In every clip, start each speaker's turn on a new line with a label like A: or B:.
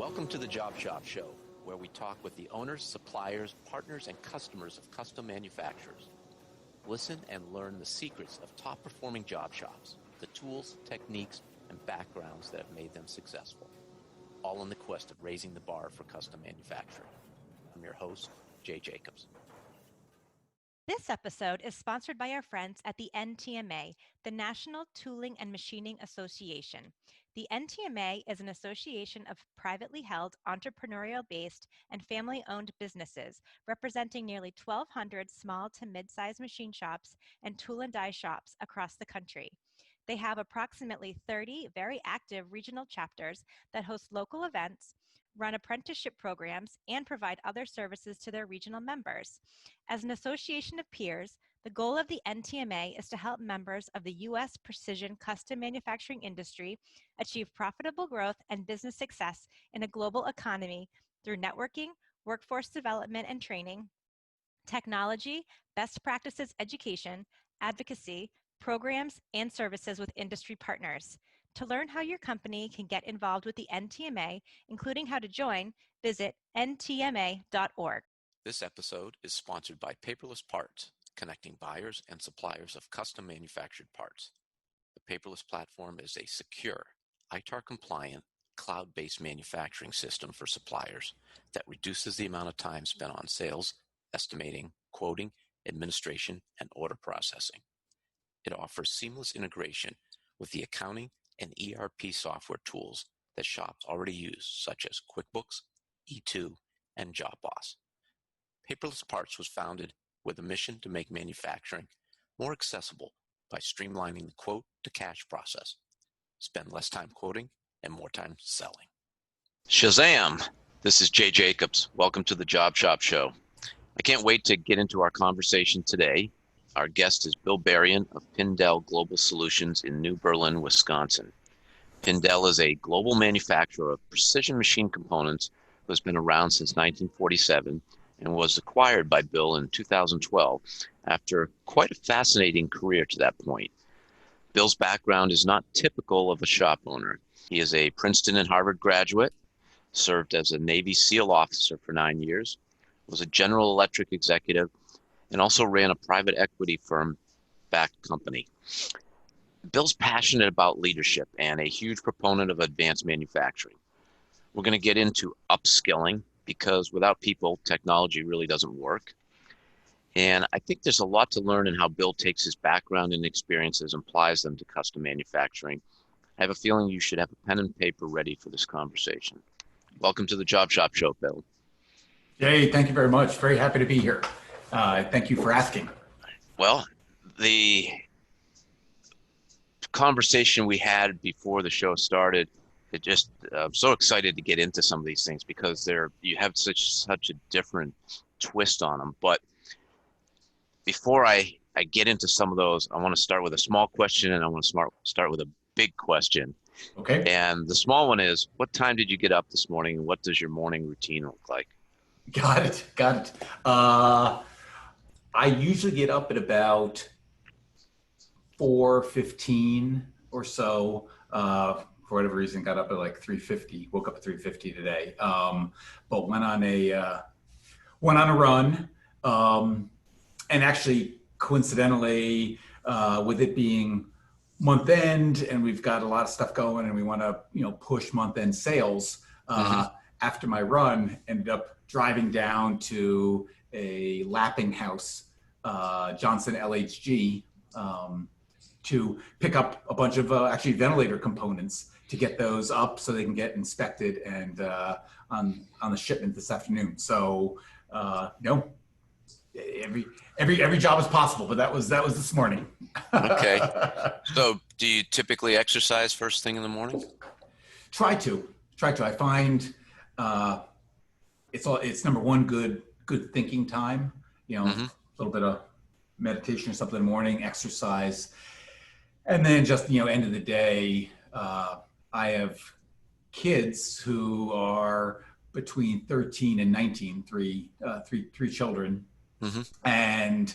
A: Welcome to the Job Shop Show, where we talk with the owners, suppliers, partners, and customers of custom manufacturers. Listen and learn the secrets of top-performing job shops, the tools, techniques, and backgrounds that have made them successful, all in the quest of raising the bar for custom manufacturing. I'm your host, Jay Jacobs.
B: This episode is sponsored by our friends at the NTMA, the National Tooling and Machining Association. The NTMA is an association of privately held, entrepreneurial-based, and family-owned businesses representing nearly 1,200 small to mid-sized machine shops and tool and die shops across the country. They have approximately 30 very active regional chapters that host local events, run apprenticeship programs, and provide other services to their regional members. As an association of peers, the goal of the NTMA is to help members of the U.S. precision custom manufacturing industry achieve profitable growth and business success in a global economy through networking, workforce development and training, technology, best practices education, advocacy, programs, and services with industry partners. To learn how your company can get involved with the NTMA, including how to join, visit ntma.org.
A: This episode is sponsored by Paperless Parts, connecting buyers and suppliers of custom manufactured parts. The Paperless platform is a secure, ITAR-compliant, cloud-based manufacturing system for suppliers that reduces the amount of time spent on sales, estimating, quoting, administration, and order processing. It offers seamless integration with the accounting and ERP software tools that shops already use, such as QuickBooks, E2, and JobBoss. Paperless Parts was founded with a mission to make manufacturing more accessible by streamlining the quote-to-cash process. Spend less time quoting and more time selling. Shazam! This is Jay Jacobs. Welcome to the Job Shop Show. I can't wait to get into our conversation today. Our guest is Bill Berrien of Pindell Global Solutions in New Berlin, Wisconsin. Pindell is a global manufacturer of precision machine components who has been around since 1947 and was acquired by Bill in 2012 after quite a fascinating career to that point. Bill's background is not typical of a shop owner. He is a Princeton and Harvard graduate, served as a Navy SEAL officer for 9 years, was a General Electric executive, and also ran a private equity firm-backed company. Bill's passionate about leadership and a huge proponent of advanced manufacturing. We're going to get into upskilling because without people, technology really doesn't work. And I think there's a lot to learn in how Bill takes his background and experiences and applies them to custom manufacturing. I have a feeling you should have a pen and paper ready for this conversation. Welcome to the Job Shop Show, Bill.
C: Jay, thank you very much. Very happy to be here. Thank you for asking.
A: Well, the conversation we had before the show started, I'm so excited to get into some of these things because you have such a different twist on them. But before I get into some of those, I want to start with a small question and I want to start with a big question.
C: Okay.
A: And the small one is, what time did you get up this morning and what does your morning routine look like?
C: Got it. I usually get up at about 4:15 or so. For whatever reason, got up at like 3:50. Woke up at 3:50 today. But went on a run. And actually, coincidentally, with it being month end, and we've got a lot of stuff going, and we want to push month end sales. After my run, ended up driving down to a lapping house, Johnson LHG, to pick up a bunch of actually ventilator components to get those up so they can get inspected and on the shipment this afternoon. So every job is possible, but that was this morning.
A: Okay. So do you typically exercise first thing in the morning?
C: Try to. I find it's number one, good thinking time, a little bit of meditation or something in the morning, exercise. And then just, end of the day, I have kids who are between 13 and 19, three children. And,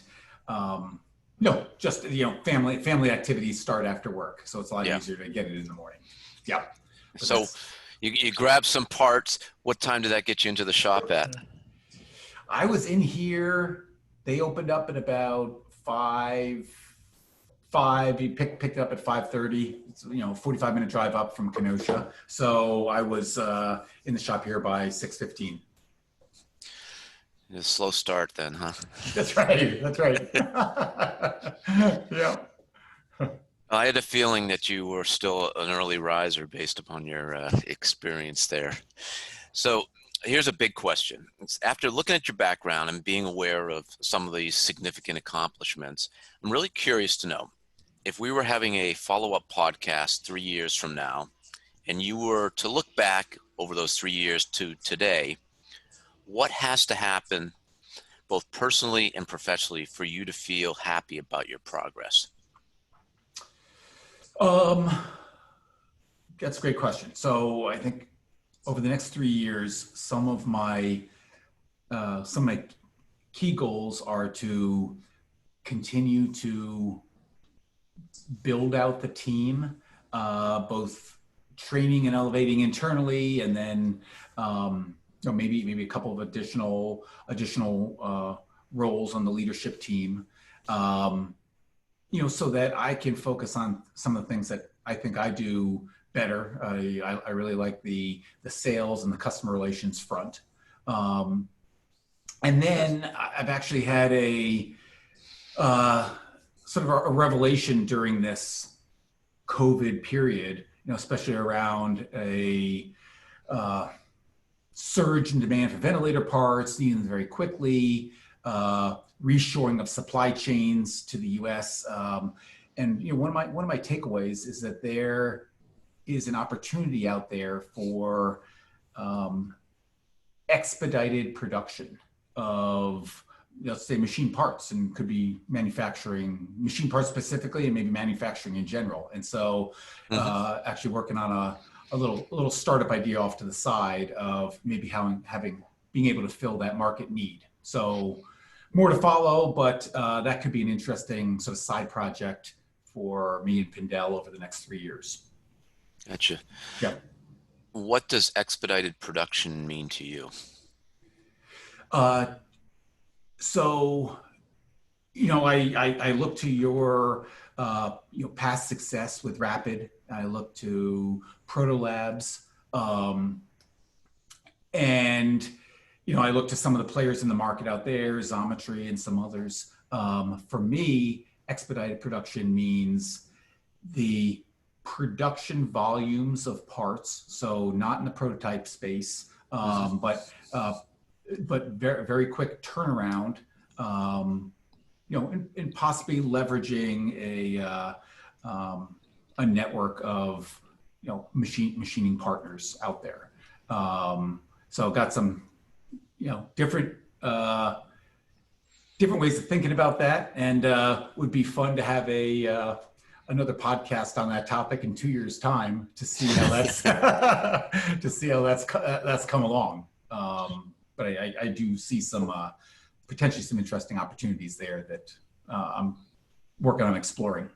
C: just, family activities start after work. So it's a lot easier to get it in the morning. Yeah.
A: So You grabbed some parts. What time did that get you into the shop at?
C: I was in here. They opened up at about 5. You picked it up at 5:30. It's, 45-minute drive up from Kenosha. So I was in the shop here by 6:15.
A: A slow start then, huh?
C: That's right. That's right. Yeah.
A: I had a feeling that you were still an early riser based upon your experience there. So here's a big question. After looking at your background and being aware of some of these significant accomplishments, I'm really curious to know, if we were having a follow-up podcast 3 years from now, and you were to look back over those 3 years to today, what has to happen both personally and professionally for you to feel happy about your progress?
C: That's a great question. So I think over the next 3 years, some of my key goals are to continue to build out the team, both training and elevating internally, and then maybe a couple of additional roles on the leadership team. So that I can focus on some of the things that I think I do better. I really like the sales and the customer relations front. And then I've actually had a sort of a revelation during this COVID period, especially around a surge in demand for ventilator parts, needing them very quickly, reshoring of supply chains to the U.S. And one of my takeaways is that there is an opportunity out there for expedited production of, let's say, machine parts, and could be manufacturing machine parts specifically, and maybe manufacturing in general. And so, actually working on a little startup idea off to the side of maybe being able to fill that market need. So more to follow, but that could be an interesting sort of side project for me and Pindell over the next 3 years.
A: Gotcha.
C: Yeah.
A: What does expedited production mean to you?
C: So, I look to your, past success with Rapid. I look to Proto Labs, and I look to some of the players in the market out there, Xometry and some others. For me, expedited production means the production volumes of parts. So not in the prototype space, but very, very quick turnaround, and possibly leveraging a network of, machining partners out there. So got some, different ways of thinking about that, and would be fun to have another podcast on that topic in 2 years' time to see how that's come along. But I do see some potentially some interesting opportunities there that I'm working on exploring.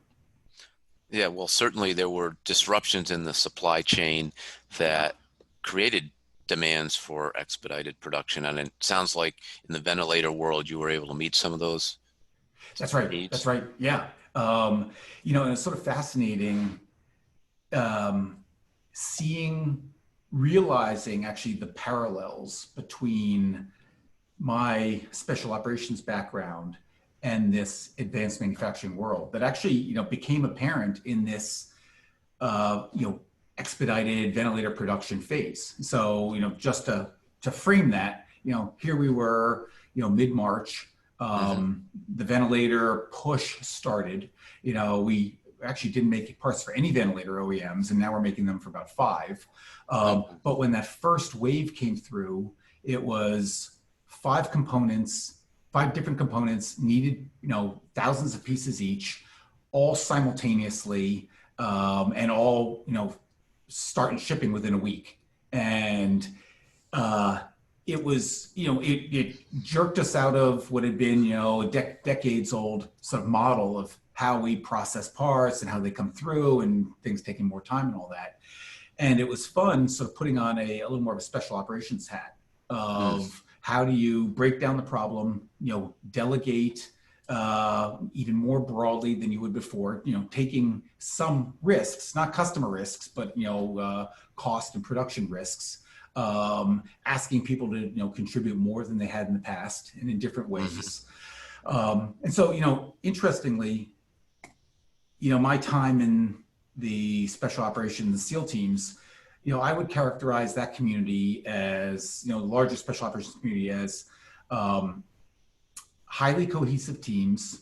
A: Yeah, well, certainly there were disruptions in the supply chain that created demands for expedited production, and it sounds like in the ventilator world you were able to meet some of those.
C: That's right.
A: needs.
C: That's right. Yeah. And it's sort of fascinating realizing actually the parallels between my special operations background and this advanced manufacturing world that actually, became apparent in this, expedited ventilator production phase. So, just to frame that, here we were, mid-March, the ventilator push started. We actually didn't make parts for any ventilator OEMs, and now we're making them for about 5. But when that first wave came through, it was 5 different components needed, thousands of pieces each, all simultaneously, and all, starting shipping within a week. And it was, it jerked us out of what had been, a decades old sort of model of how we process parts and how they come through and things taking more time and all that. And it was fun sort of putting on a little more of a special operations hat of how do you break down the problem, delegate even more broadly than you would before, taking some risks, not customer risks, but, cost and production risks, asking people to, contribute more than they had in the past and in different ways. And so, interestingly, my time in the special operations, the SEAL teams, I would characterize that community as, the larger special operations community as highly cohesive teams,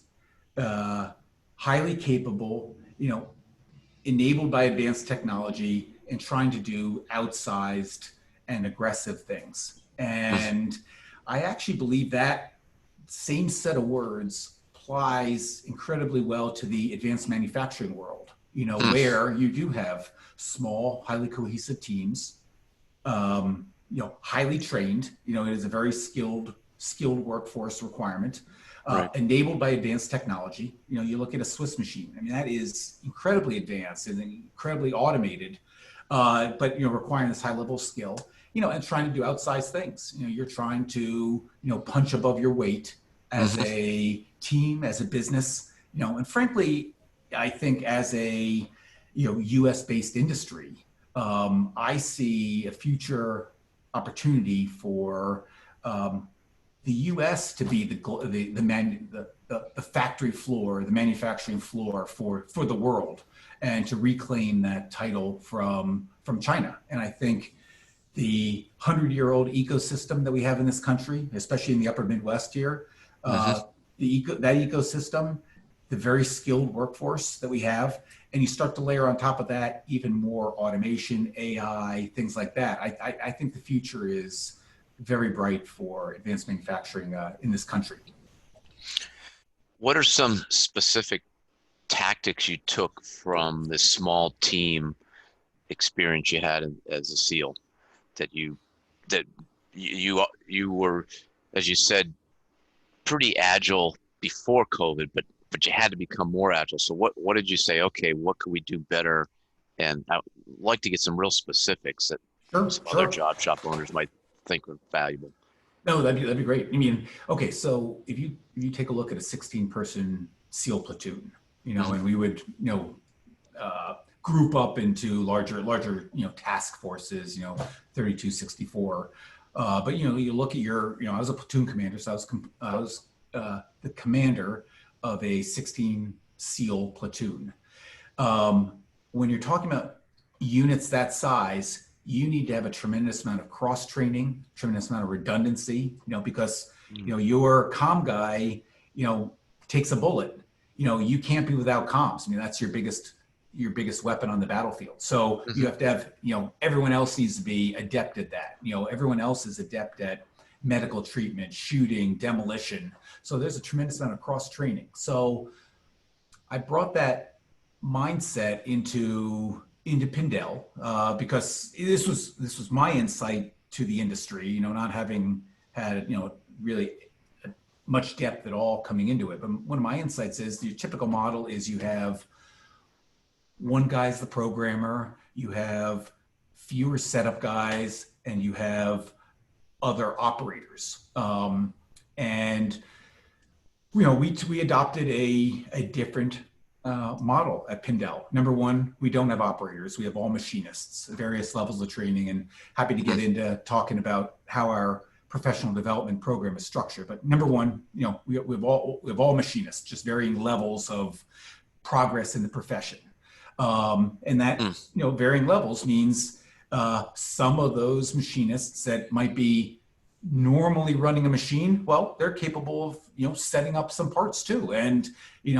C: highly capable, enabled by advanced technology and trying to do outsized and aggressive things. And I actually believe that same set of words applies incredibly well to the advanced manufacturing world, where you do have small, highly cohesive teams, highly trained, it is a very skilled workforce requirement, enabled by advanced technology. You look at a Swiss machine. I mean, that is incredibly advanced and incredibly automated, but, requiring this high level of skill, and trying to do outsized things. You're trying to, punch above your weight as a team, as a business, and frankly, I think as a, US based industry, I see a future opportunity for the U.S. to be the factory floor, the manufacturing floor for the world, and to reclaim that title from China. And I think the 100-year-old ecosystem that we have in this country, especially in the upper Midwest here, that ecosystem, the very skilled workforce that we have, and you start to layer on top of that even more automation, AI, things like that. I think the future is very bright for advanced manufacturing in this country.
A: What are some specific tactics you took from this small team experience you had as a SEAL that you were, as you said, pretty agile before COVID, but you had to become more agile. So what did you say? Okay, what could we do better? And I'd like to get some real specifics that some other job shop owners might think were valuable.
C: No, that'd be great. I mean, okay, so if you take a look at a 16-person SEAL platoon, and we would, group up into larger, task forces, 32, 64. But, you look at I was a platoon commander, so I was the commander of a 16 SEAL platoon. When you're talking about units that size, you need to have a tremendous amount of cross-training, tremendous amount of redundancy, because, your comm guy, takes a bullet. You can't be without comms. I mean, that's your biggest weapon on the battlefield. So you have to have, everyone else needs to be adept at that. Everyone else is adept at medical treatment, shooting, demolition. So there's a tremendous amount of cross-training. So I brought that mindset into Pindell because this was my insight to the industry, not having had, really much depth at all coming into it. But one of my insights is the typical model is you have one guy's the programmer, you have fewer setup guys, and you have other operators. And we adopted a different model at Pindell. Number one, we don't have operators. We have all machinists, various levels of training, and happy to get into talking about how our professional development program is structured. But number one, we have all machinists, just varying levels of progress in the profession. And that, varying levels means some of those machinists that might be normally running a machine, well, they're capable of, setting up some parts too. And,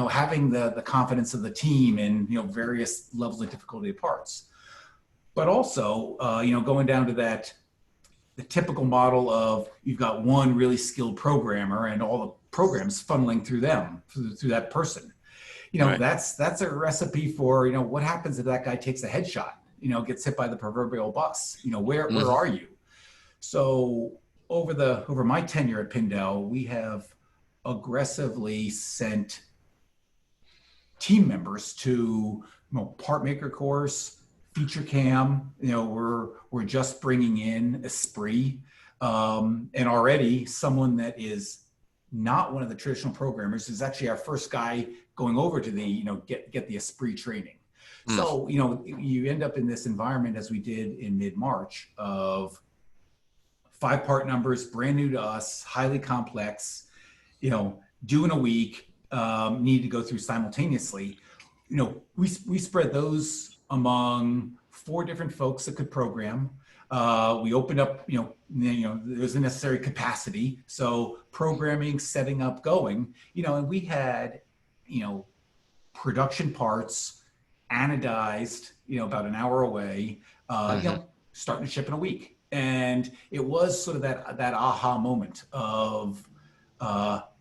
C: having the confidence of the team and, various levels of difficulty of parts. But also, going down to the typical model of you've got one really skilled programmer and all the programs funneling through them, through that person. Right. That's a recipe for, what happens if that guy takes a headshot, gets hit by the proverbial bus, where are you? So over my tenure at Pindell, we have aggressively sent team members to part maker course, feature cam. We're just bringing in Esprit, and already someone that is not one of the traditional programmers is actually our first guy going over to the get the Esprit training. So you end up in this environment, as we did in mid-March, of 5 part numbers, brand new to us, highly complex, due in a week, need to go through simultaneously. We spread those among 4 different folks that could program. We opened up, there's a necessary capacity. So programming, setting up, going, and we had, production parts anodized, about an hour away, starting to ship in a week. And it was sort of that aha moment of,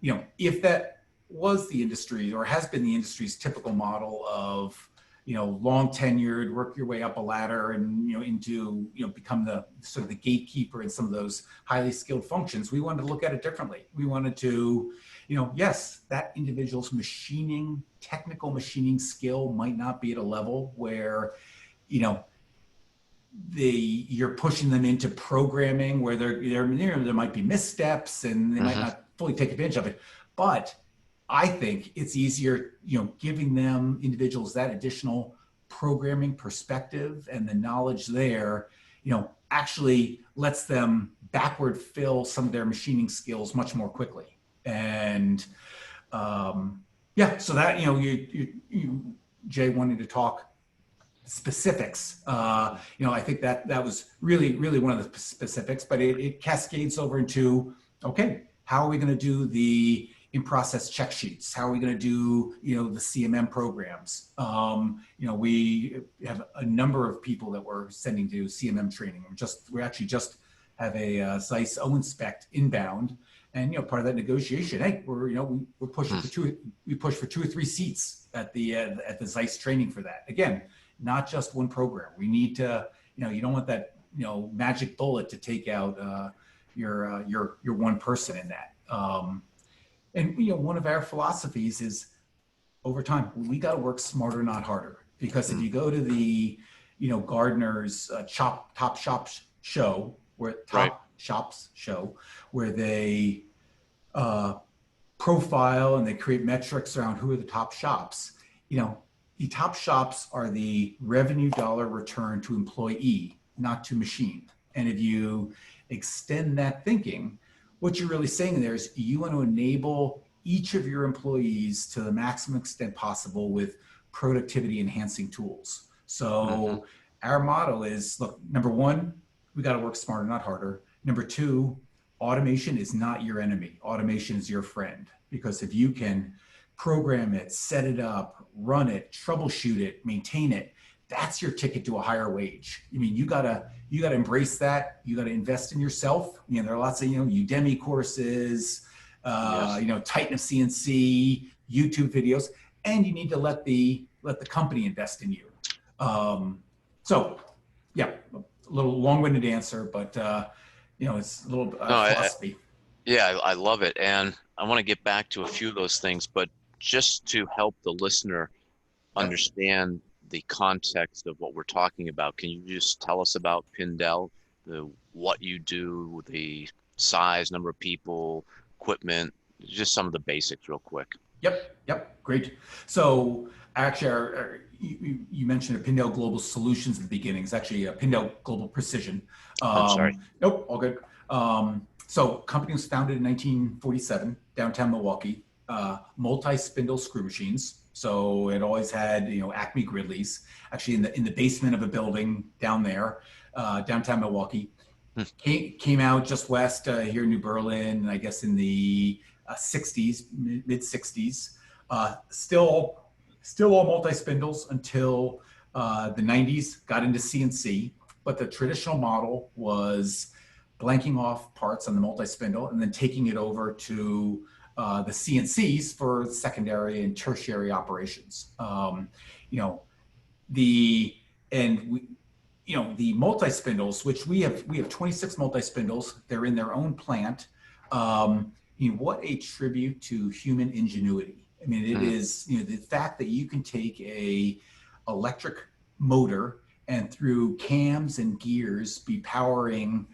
C: if that was the industry or has been the industry's typical model of, long tenured, work your way up a ladder and, into, become the sort of the gatekeeper in some of those highly skilled functions. We wanted to look at it differently. We wanted to, yes, that individual's technical machining skill might not be at a level where, you're pushing them into programming where there might be missteps and they might not fully take advantage of it. But I think it's easier, giving them individuals that additional programming perspective and the knowledge there, actually lets them backward fill some of their machining skills much more quickly. And so that, you Jay wanted to talk specifics. I think that was really, really one of the specifics, but it cascades over into, okay, how are we going to do the in-process check sheets? How are we going to do, the CMM programs? We have a number of people that we're sending to CMM training. We actually just have a Zeiss O-Inspect inbound, and part of that negotiation, hey, we're pushing for 2 or 3 seats at the Zeiss training for that. Again, not just one program. We need to, you don't want that, magic bullet to take out your one person in that. And one of our philosophies is, over time, we got to work smarter, not harder. Because if you go to the, Gardner's Top Shops show, where they profile and they create metrics around who are the top shops, the top shops are the revenue dollar return to employee, not to machine. And if you extend that thinking, what you're really saying there is you want to enable each of your employees to the maximum extent possible with productivity enhancing tools. So our motto is, look, number 1, we got to work smarter, not harder. Number 2, automation is not your enemy. Automation is your friend. Because if you can program it, set it up, run it, troubleshoot it, maintain it, that's your ticket to a higher wage. I mean, you gotta embrace that. You gotta invest in yourself. There are lots of Udemy courses, Titan of CNC, YouTube videos, and you need to let the company invest in you. So, yeah, a little long-winded answer, but it's a little philosophy.
A: I love it, and I want to get back to a few of those things, but just to help the listener understand the context of what we're talking about, can you just tell us about Pindel, what you do, the size, number of people, equipment, just some of the basics real quick?
C: Yep, great. So actually, you mentioned a Pindel Global Solutions at the beginning. It's actually a Pindel Global Precision.
A: I'm sorry.
C: Nope, all good. So company was founded in 1947, downtown Milwaukee. Multi-spindle screw machines. So it always had, Acme Gridleys, actually in the basement of a building down there, downtown Milwaukee. Came out just west here in New Berlin, I guess in the 60s, mid 60s. Still all multi-spindles until the 90s, got into CNC. But the traditional model was blanking off parts on the multi-spindle and then taking it over to the CNCs for secondary and tertiary operations. The multi-spindles, which we have 26 multi-spindles. They're in their own plant. What a tribute to human ingenuity. I mean, it is the fact that you can take a electric motor and through cams and gears be powering,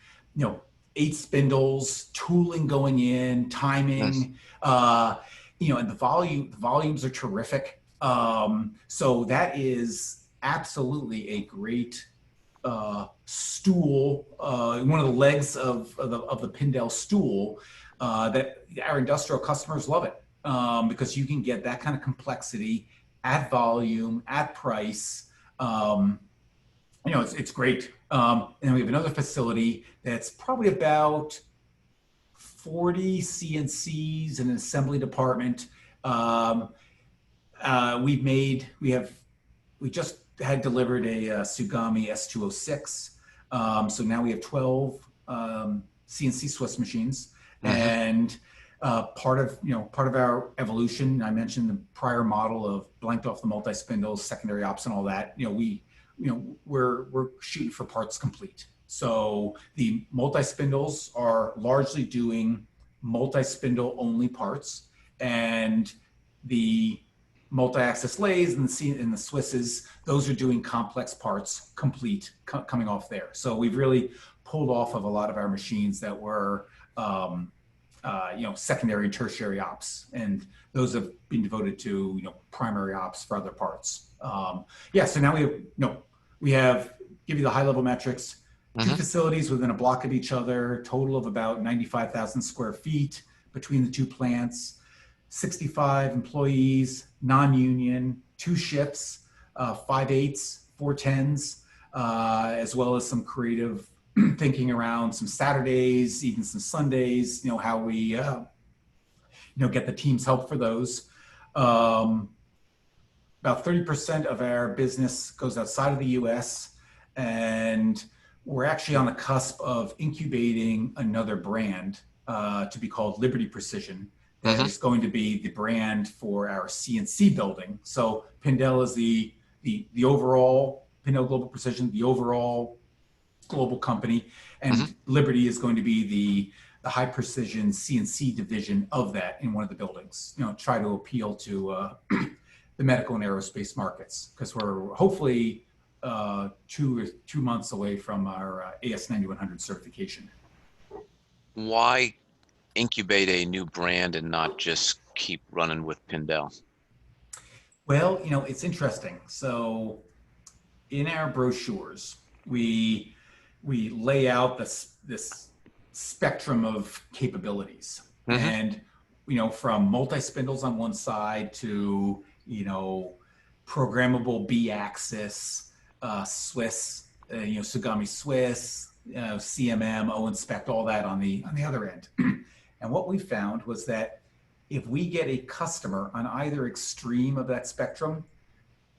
C: 8 spindles, tooling going in, timing, and the volumes are terrific. So that is absolutely a great stool, one of the legs of the Pindell stool, that our industrial customers love it, because you can get that kind of complexity at volume, at price. It's great. And we have another facility that's probably about 40 CNCs and an assembly department. We just had delivered a Tsugami S206. So now we have 12 CNC Swiss machines. And part of our evolution, I mentioned the prior model of blanked off the multi-spindles, secondary ops and all that. We're shooting for parts complete. So the multi-spindles are largely doing multi-spindle only parts, and the multi-axis lathes and the Swisses, those are doing complex parts complete coming off there. So we've really pulled off of a lot of our machines that were secondary and tertiary ops, and those have been devoted to primary ops for other parts. So now we have give you the high level metrics. 2 facilities within a block of each other, total of about 95,000 square feet between the 2 plants, 65 employees, non-union, 2 shifts, 5 8s, 4 10s, as well as some creative thinking around some Saturdays, even some Sundays, how we get the team's help for those. About 30% of our business goes outside of the US, and we're actually on the cusp of incubating another brand to be called Liberty Precision. That is going to be the brand for our CNC building. So Pindell is the overall, Pindell Global Precision, the overall global company, and Liberty is going to be the high precision CNC division of that in one of the buildings. Try to appeal to the medical and aerospace markets, because we're hopefully 2 months away from our AS9100 certification.
A: Why incubate a new brand and not just keep running with Pindell?
C: Well, it's interesting. So in our brochures, we lay out this spectrum of capabilities, and from multi-spindles on one side to programmable B-axis, Swiss, Tsugami Swiss, CMM, O-Inspect, all that on the other end. And what we found was that if we get a customer on either extreme of that spectrum,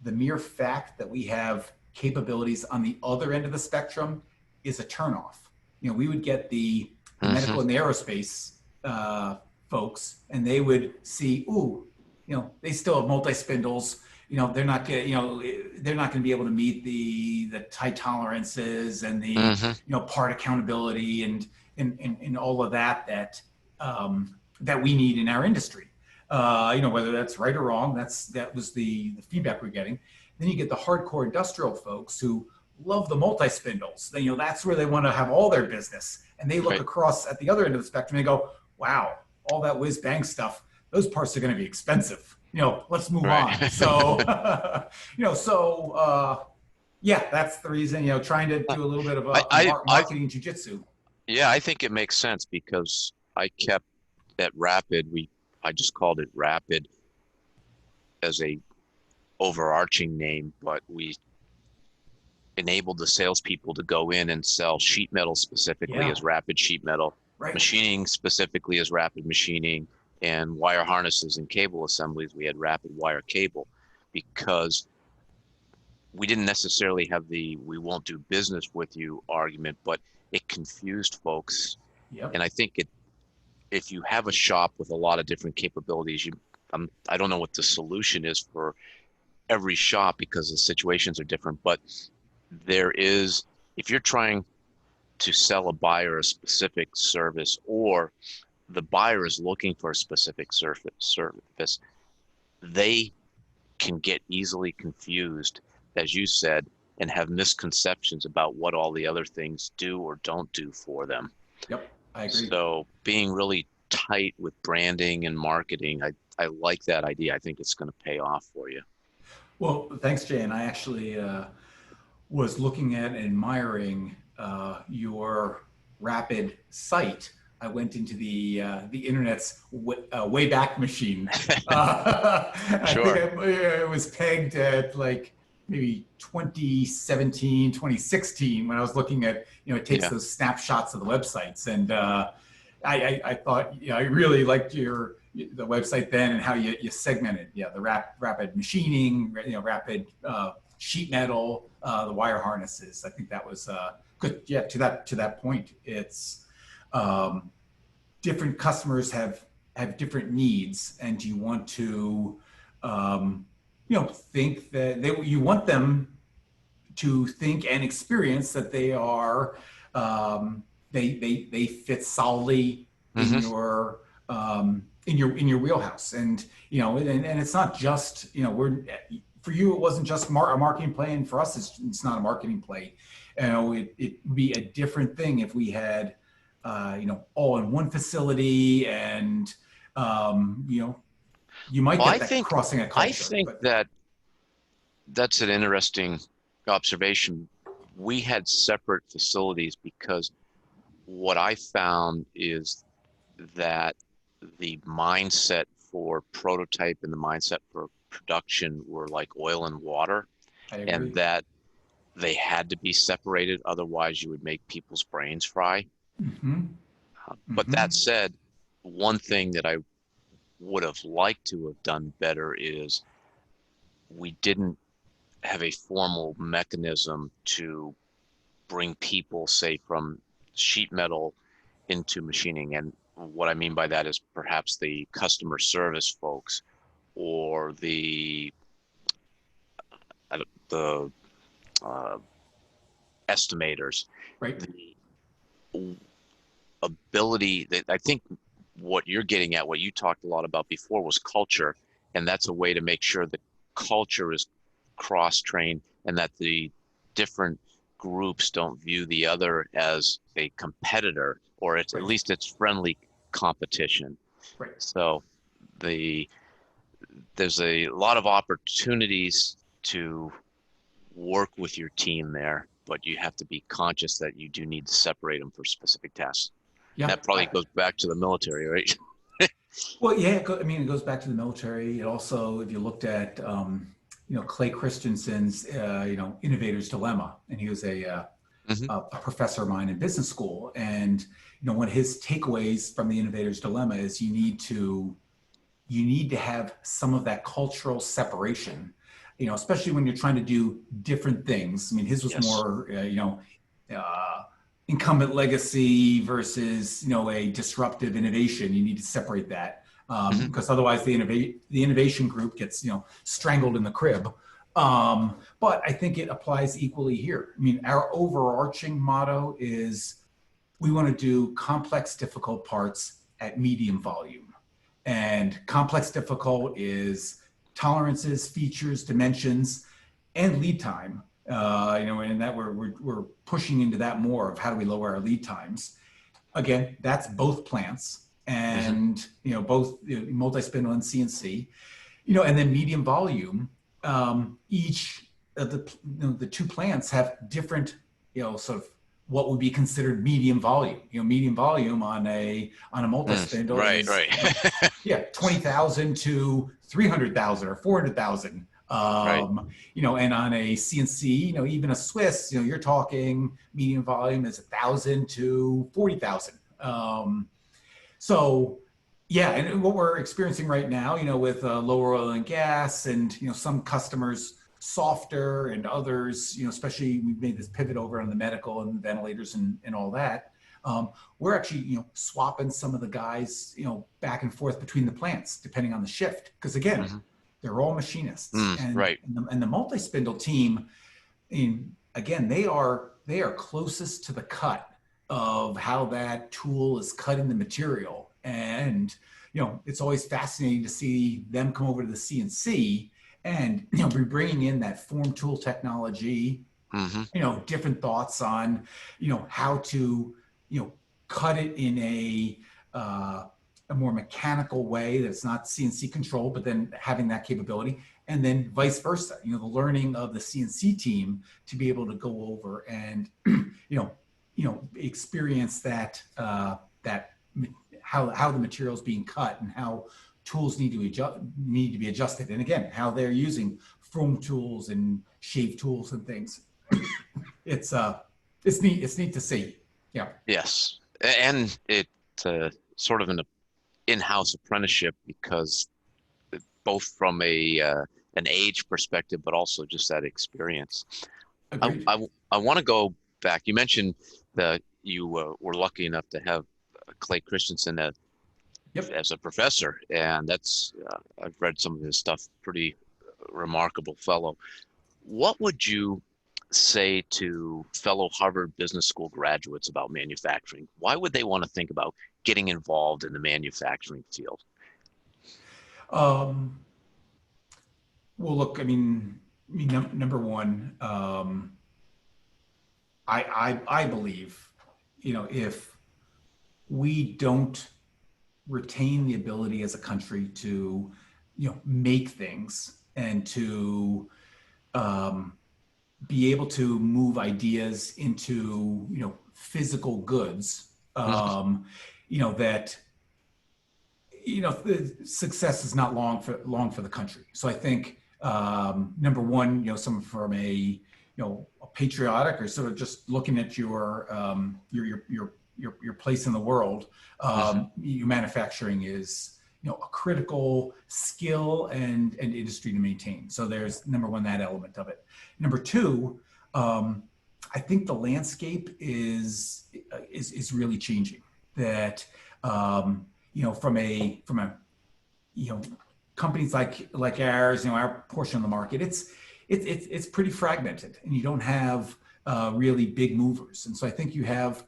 C: the mere fact that we have capabilities on the other end of the spectrum is a turnoff. We would get the medical and the aerospace folks, and they would see, they still have multi-spindles. They're not going to be able to meet the tight tolerances and the part accountability and all of that we need in our industry. Whether that's right or wrong, that was the feedback we're getting. Then you get the hardcore industrial folks who love the multi-spindles. That's where they want to have all their business, and they look across at the other end of the spectrum and they go, wow, all that whiz bang stuff, those parts are going to be expensive. Let's move on. So, that's the reason, trying to do a little bit of marketing jujitsu.
A: Yeah, I think it makes sense, because I kept at Rapid, I just called it Rapid as a overarching name, but we enabled the salespeople to go in and sell sheet metal specifically as Rapid Sheet Metal, machining specifically as Rapid Machining, and wire harnesses and cable assemblies, we had Rapid Wire Cable, because we didn't necessarily have the "we won't do business with you" argument, but it confused folks. And I think if you have a shop with a lot of different capabilities, I don't know what the solution is for every shop, because the situations are different, but if you're trying to sell a buyer a specific service, or the buyer is looking for a specific service, they can get easily confused, as you said, and have misconceptions about what all the other things do or don't do for them.
C: Yep, I agree.
A: So being really tight with branding and marketing, I like that idea. I think it's going to pay off for you.
C: Well, thanks, Jay. And I actually was looking at and admiring your Rapid site. I went into the internet's Wayback Machine.
A: Sure.
C: I think it was pegged at like maybe 2017, 2016 when I was looking at, it takes those snapshots of the websites. And I thought, I really liked the website then and how you segmented, the rapid machining, rapid sheet metal, the wire harnesses. I think that was good. Yeah, to that point, it's different customers have different needs, and you want to think that you want them to think and experience that they are they fit solidly in your in your wheelhouse. And and it's not just for you, it wasn't just a marketing play, and for us it's not a marketing play. It would be a different thing if we had all in one facility, and you might get that crossing a culture.
A: I think that's an interesting observation. We had separate facilities because what I found is that the mindset for prototype and the mindset for production were like oil and water, and that they had to be separated. Otherwise, you would make people's brains fry. But that said, one thing that I would have liked to have done better is we didn't have a formal mechanism to bring people, say, from sheet metal into machining. And what I mean by that is perhaps the customer service folks or the estimators.
C: Right.
A: The ability that I think what you're getting at, what you talked a lot about before, was culture. And that's a way to make sure the culture is cross-trained and that the different groups don't view the other as a competitor, or at least it's friendly competition.
C: Right.
A: So there's a lot of opportunities to work with your team there, but you have to be conscious that you do need to separate them for specific tasks. Yeah, that probably goes back to the military, right?
C: Well, yeah, it goes back to the military. It also, if you looked at, Clay Christensen's, Innovator's Dilemma, and he was a professor of mine in business school. And, one of his takeaways from the Innovator's Dilemma is you need to have some of that cultural separation, especially when you're trying to do different things. I mean, his was more, incumbent legacy versus, a disruptive innovation. You need to separate that because otherwise the innovation group gets, strangled in the crib. But I think it applies equally here. I mean, our overarching motto is we want to do complex, difficult parts at medium volume. And complex, difficult is tolerances, features, dimensions, and lead time. And that we're pushing into that more of how do we lower our lead times. Again, that's both plants and, both multi-spindle and CNC, and then medium volume. Each of the two plants have different, sort of what would be considered medium volume. Medium volume on a multi-spindle is 20,000 to 300,000 or 400,000. And on a CNC, even a Swiss, you're talking medium volume is 1,000 to 40,000. So yeah, and what we're experiencing right now, with lower oil and gas and, some customers softer and others, especially we've made this pivot over on the medical and ventilators and all that. We're actually, swapping some of the guys, back and forth between the plants, depending on the shift. Because again, they're all machinists. And the multi-spindle team, again, they are closest to the cut of how that tool is cutting the material. And, it's always fascinating to see them come over to the CNC and, be bringing in that form tool technology
A: Mm-hmm.
C: Different thoughts on, how to, cut it in a more mechanical way that's not CNC controlled, but then having that capability, and then vice versa. The learning of the CNC team to be able to go over and, experience that that how the material is being cut and how tools need to be adjusted, and again, how they're using foam tools and shave tools and things. It's neat. It's neat to see. Yeah.
A: Yes, and it sort of an in-house apprenticeship because both from an age perspective, but also just that experience. I
C: Agreed.
A: I want to go back. You mentioned that you were lucky enough to have Clay Christensen
C: Yep.
A: as a professor, and that's I've read some of his stuff. Pretty remarkable fellow. What would you say to fellow Harvard Business School graduates about manufacturing? Why would they want to think about getting involved in the manufacturing field?
C: Well, look, number one, I believe, if we don't retain the ability as a country to, make things and to be able to move ideas into, physical goods, that, the success is not long for the country. So I think, number one, someone from a patriotic or sort of just looking at your place in the world, your manufacturing is, a critical skill and industry to maintain. So there's number one, that element of it. Number two, I think the landscape is really changing. That from a companies like ours, our portion of the market, it's pretty fragmented, and you don't have really big movers. And so I think you have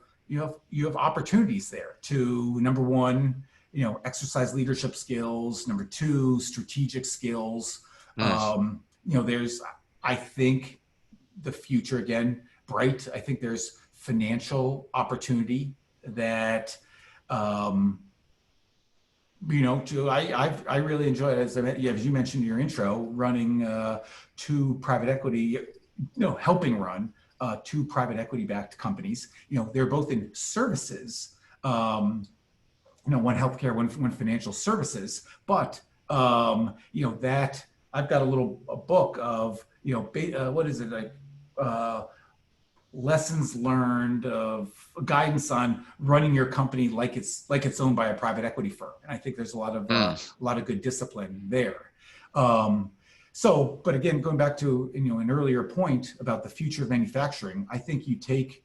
C: opportunities there to, number one, exercise leadership skills. Number two, strategic skills. There's, I think, the future, again, bright. I think there's financial opportunity that, I really enjoy it. As you mentioned in your intro, running two private equity, helping run two private equity backed companies. They're both in services. One healthcare, one financial services. But that I've got a book of what is it, like lessons learned, of guidance on running your company like it's owned by a private equity firm. And I think there's a lot of good discipline there. But again, going back to an earlier point about the future of manufacturing, I think you take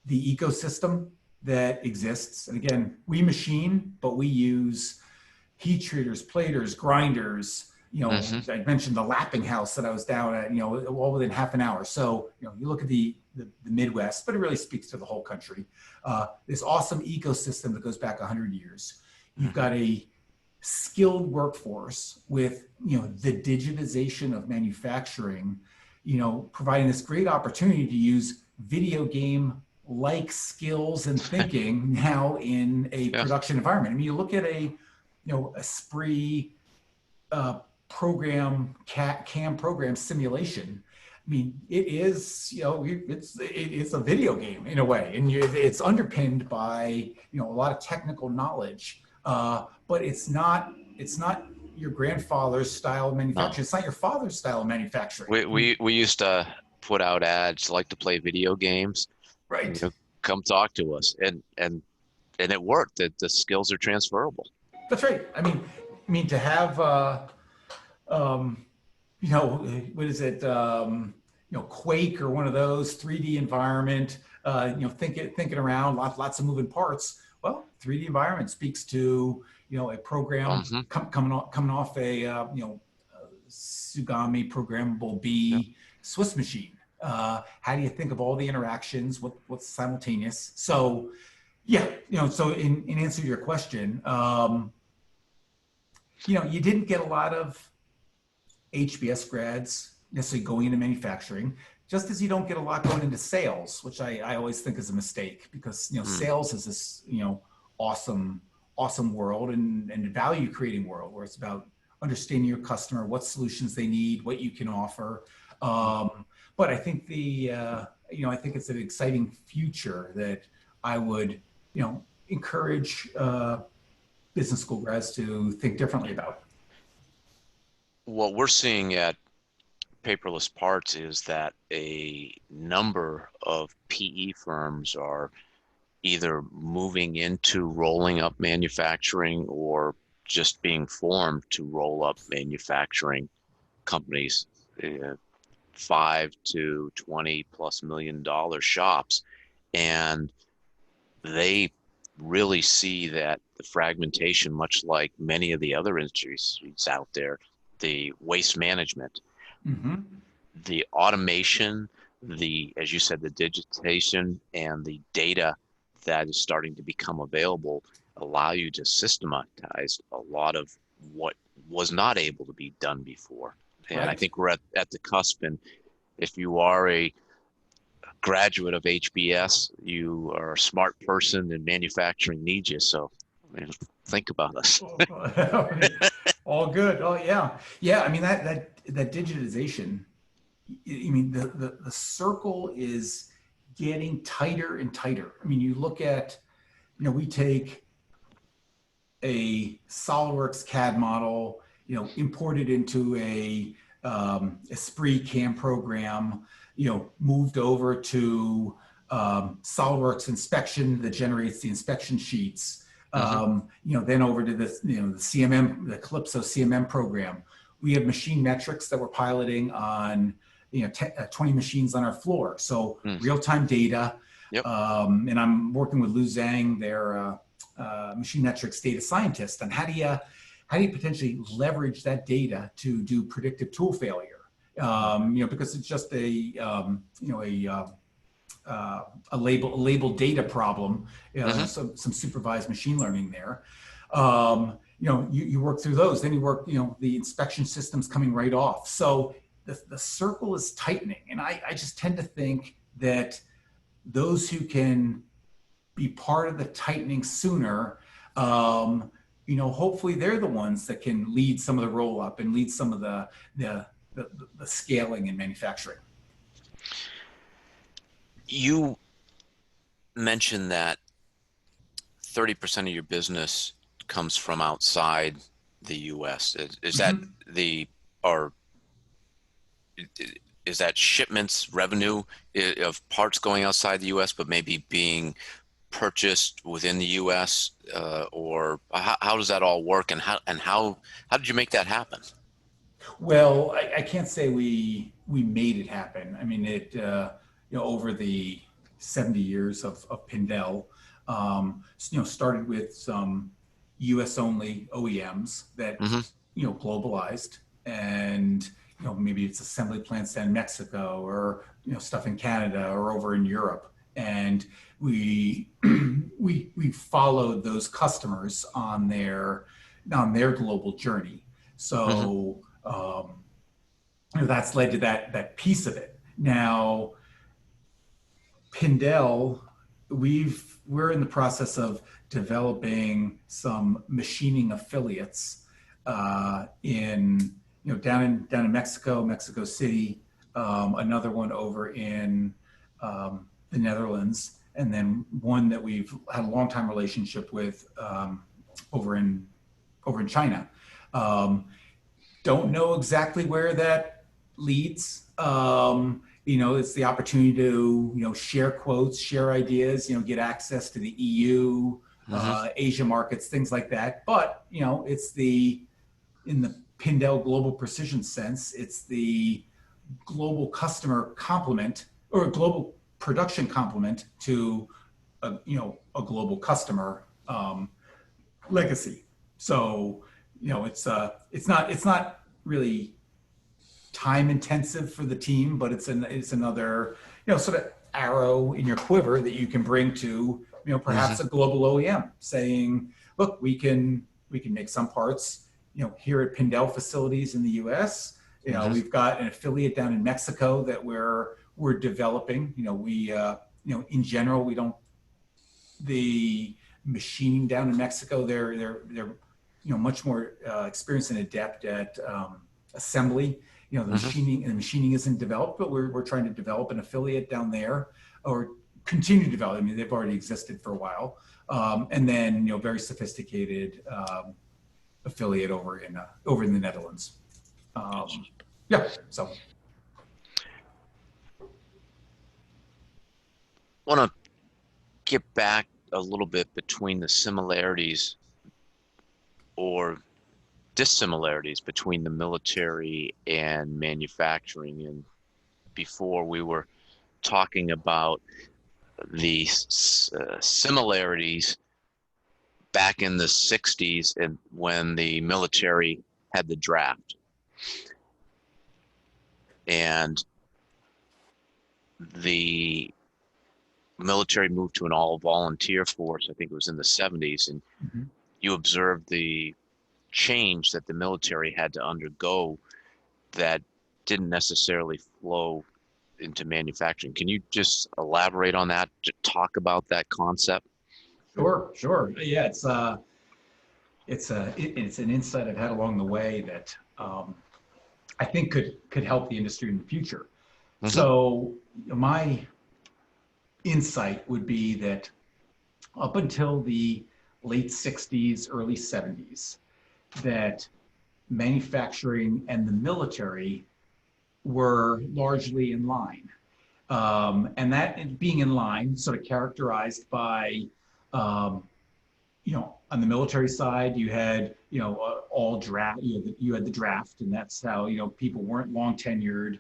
C: the ecosystem that exists, and again, we machine, but we use heat treaters, platers, grinders. I mentioned the lapping house that I was down at, all within half an hour. So, you look at the Midwest, but it really speaks to the whole country. This awesome ecosystem that goes back 100 years. You've got a skilled workforce with, the digitization of manufacturing, providing this great opportunity to use video game like skills and thinking now in a production environment. You look at a Spree program, CAM program simulation. It is, it's a video game in a way, and it's underpinned by, a lot of technical knowledge, but it's not your grandfather's style of manufacturing. No. It's not your father's style of manufacturing.
A: We used to put out ads, like to play video games.
C: Right.
A: Come talk to us, and it worked. That the skills are transferable.
C: That's right. To have, what is it? Quake or one of those 3D environment. Thinking around, lots of moving parts. Well, 3D environment speaks to a program coming off a Tsugami programmable B Swiss machine. How do you think of all the interactions? What's simultaneous? So, so in answer to your question, you didn't get a lot of HBS grads necessarily going into manufacturing. just as you don't get a lot going into sales, which I always think is a mistake, because sales is this awesome world and value creating world where it's about understanding your customer, what solutions they need, what you can offer. But I think I think it's an exciting future that I would encourage business school grads to think differently about.
A: What we're seeing at Paperless Parts is that a number of PE firms are either moving into rolling up manufacturing or just being formed to roll up manufacturing companies, 5 to 20 plus $1 million shops. And they really see that the fragmentation, much like many of the other industries out there, the waste management, the automation, as you said, the digitization and the data that is starting to become available allow you to systematize a lot of what was not able to be done before. And
C: Right.
A: I think we're at the cusp. And if you are a graduate of HBS, you are a smart person and manufacturing needs you. So think about us.
C: All good. Oh yeah. Yeah. I mean, that digitization, I mean, the circle is getting tighter and tighter. I mean, you look at, we take a SolidWorks CAD model, import it into a Esprit CAM program, moved over to SolidWorks inspection that generates the inspection sheets. Then over to the CMM, the Calypso CMM program. We have machine metrics that we're piloting on 20 machines on our floor. So real-time data.
A: Yep.
C: And I'm working with Lou Zhang, their machine metrics data scientist, on how do you potentially leverage that data to do predictive tool failure? Because it's just a label data problem, some supervised machine learning there. You work through those, then you work, the inspection system's coming right off. So the circle is tightening. And I just tend to think that those who can be part of the tightening sooner, hopefully they're the ones that can lead some of the roll up and lead some of the scaling in manufacturing.
A: You mentioned that 30% of your business comes from outside the U.S. Is that is that shipments, revenue of parts going outside the U.S., but maybe being purchased within the U.S., or how does that all work, and how did you make that happen?
C: Well, I can't say we made it happen. I mean, it over the 70 years of Pindel, started with some U.S. only OEMs that globalized, and maybe it's assembly plants in Mexico, or stuff in Canada or over in Europe, and we followed those customers on their global journey. So that's led to that piece of it. Now, Pindel, we're in the process of developing some machining affiliates in down in Mexico City, another one over in the Netherlands, and then one that we've had a long time relationship with over in China. Don't know exactly where that leads. It's the opportunity to share quotes, share ideas, get access to the EU, Asia markets, things like that. But it's in the Pindel global precision sense, it's the global customer complement, or a global production complement to a global customer legacy. So it's not really time intensive for the team, but it's another sort of arrow in your quiver that you can bring to perhaps a global OEM, saying, look, we can make some parts here at Pindel facilities in the US. We've got an affiliate down in Mexico that we're we're developing. In general, we don't, the machining down in Mexico, they're much more experienced and adept at assembly. The machining isn't developed, but we're trying to develop an affiliate down there, or continue to develop. I mean, they've already existed for a while, and then very sophisticated affiliate over in the Netherlands. So.
A: I want to get back a little bit between the similarities or dissimilarities between the military and manufacturing. And before we were talking about the similarities back in the 60s and when the military had the draft. And the military moved to an all-volunteer force. I think it was in the 70s, and you observed the change that the military had to undergo that didn't necessarily flow into manufacturing. Can you just elaborate on that, to talk about that concept?
C: Sure. Yeah, it's an insight I've had along the way that I think could help the industry in the future. So my insight would be that up until the late 60s, early 70s, that manufacturing and the military were largely in line. And that being in line, sort of characterized by, on the military side, you had, all draft, you had the draft, and that's how, people weren't long tenured.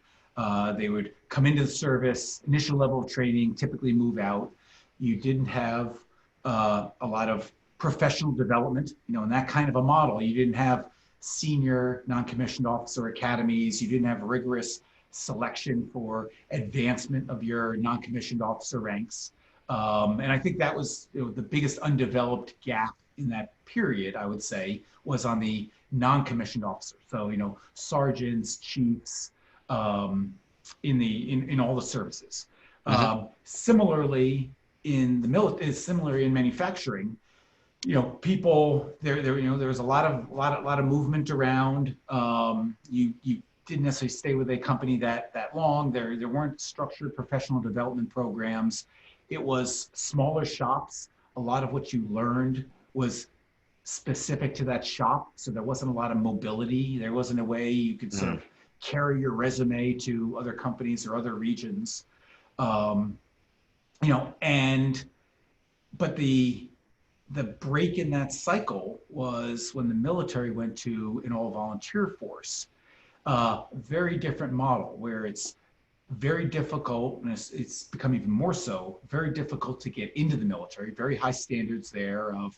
C: They would come into the service, initial level of training, typically move out. You didn't have a lot of professional development, in that kind of a model. You didn't have senior non-commissioned officer academies. You didn't have rigorous selection for advancement of your non-commissioned officer ranks. And I think that was the biggest undeveloped gap in that period, I would say, was on the non-commissioned officer. So, sergeants, chiefs, in all the services. Similarly, in the military, similarly in manufacturing, people there was a lot of movement around. You didn't necessarily stay with a company that long. There weren't structured professional development programs. It was smaller shops. A lot of what you learned was specific to that shop, so there wasn't a lot of mobility. There wasn't a way you could sort of carry your resume to other companies or other regions. But the break in that cycle was when the military went to an all-volunteer force. Very different model, where it's very difficult, and it's become even more so, very difficult to get into the military. Very high standards there of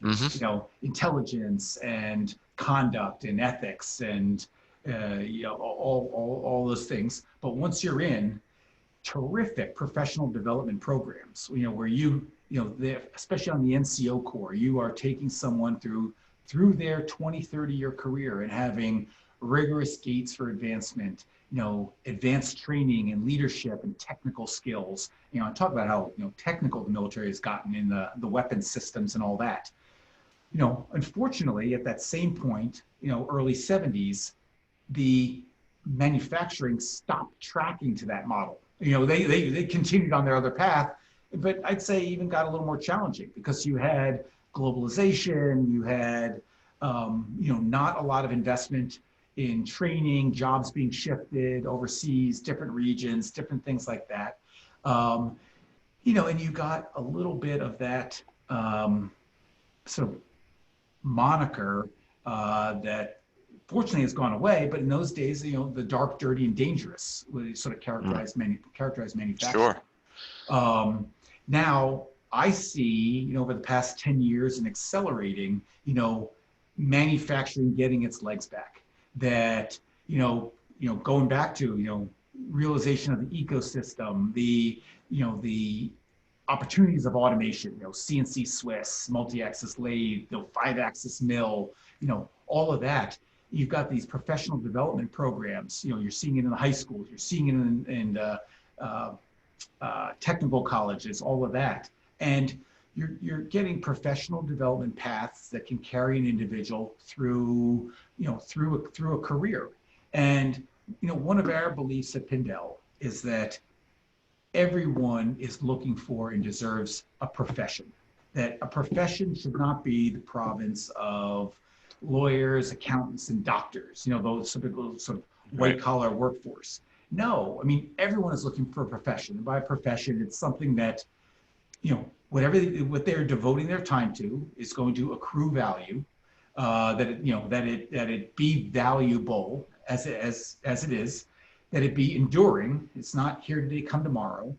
C: intelligence and conduct and ethics and all those things. But once you're in, terrific professional development programs, where especially on the NCO Corps, you are taking someone through their 20, 30-year career and having rigorous gates for advancement, advanced training and leadership and technical skills. I talk about how, technical the military has gotten in the weapons systems and all that. Unfortunately, at that same point, early 70s, the manufacturing stopped tracking to that model. They continued on their other path, but I'd say even got a little more challenging because you had globalization, you had, not a lot of investment in training, jobs being shifted overseas, different regions, different things like that. And you got a little bit of that sort of moniker that fortunately has gone away, but in those days, the dark, dirty, and dangerous was sort of characterized manufacturing.
A: Sure.
C: Now I see, over the past 10 years and accelerating, manufacturing getting its legs back. That, going back to, realization of the ecosystem, the opportunities of automation, CNC Swiss, multi-axis lathe, 5-axis mill, all of that. You've got these professional development programs. You're seeing it in the high schools. You're seeing it in technical colleges, all of that. And you're getting professional development paths that can carry an individual through, through a career. And, one of our beliefs at Pindell is that everyone is looking for and deserves a profession. That a profession should not be the province of lawyers, accountants, and doctors, those typical sort of white collar workforce. No, I mean, everyone is looking for a profession. And by profession, it's something that, what they're devoting their time to is going to accrue value, that it be valuable as it is, that it be enduring. It's not here today, come tomorrow,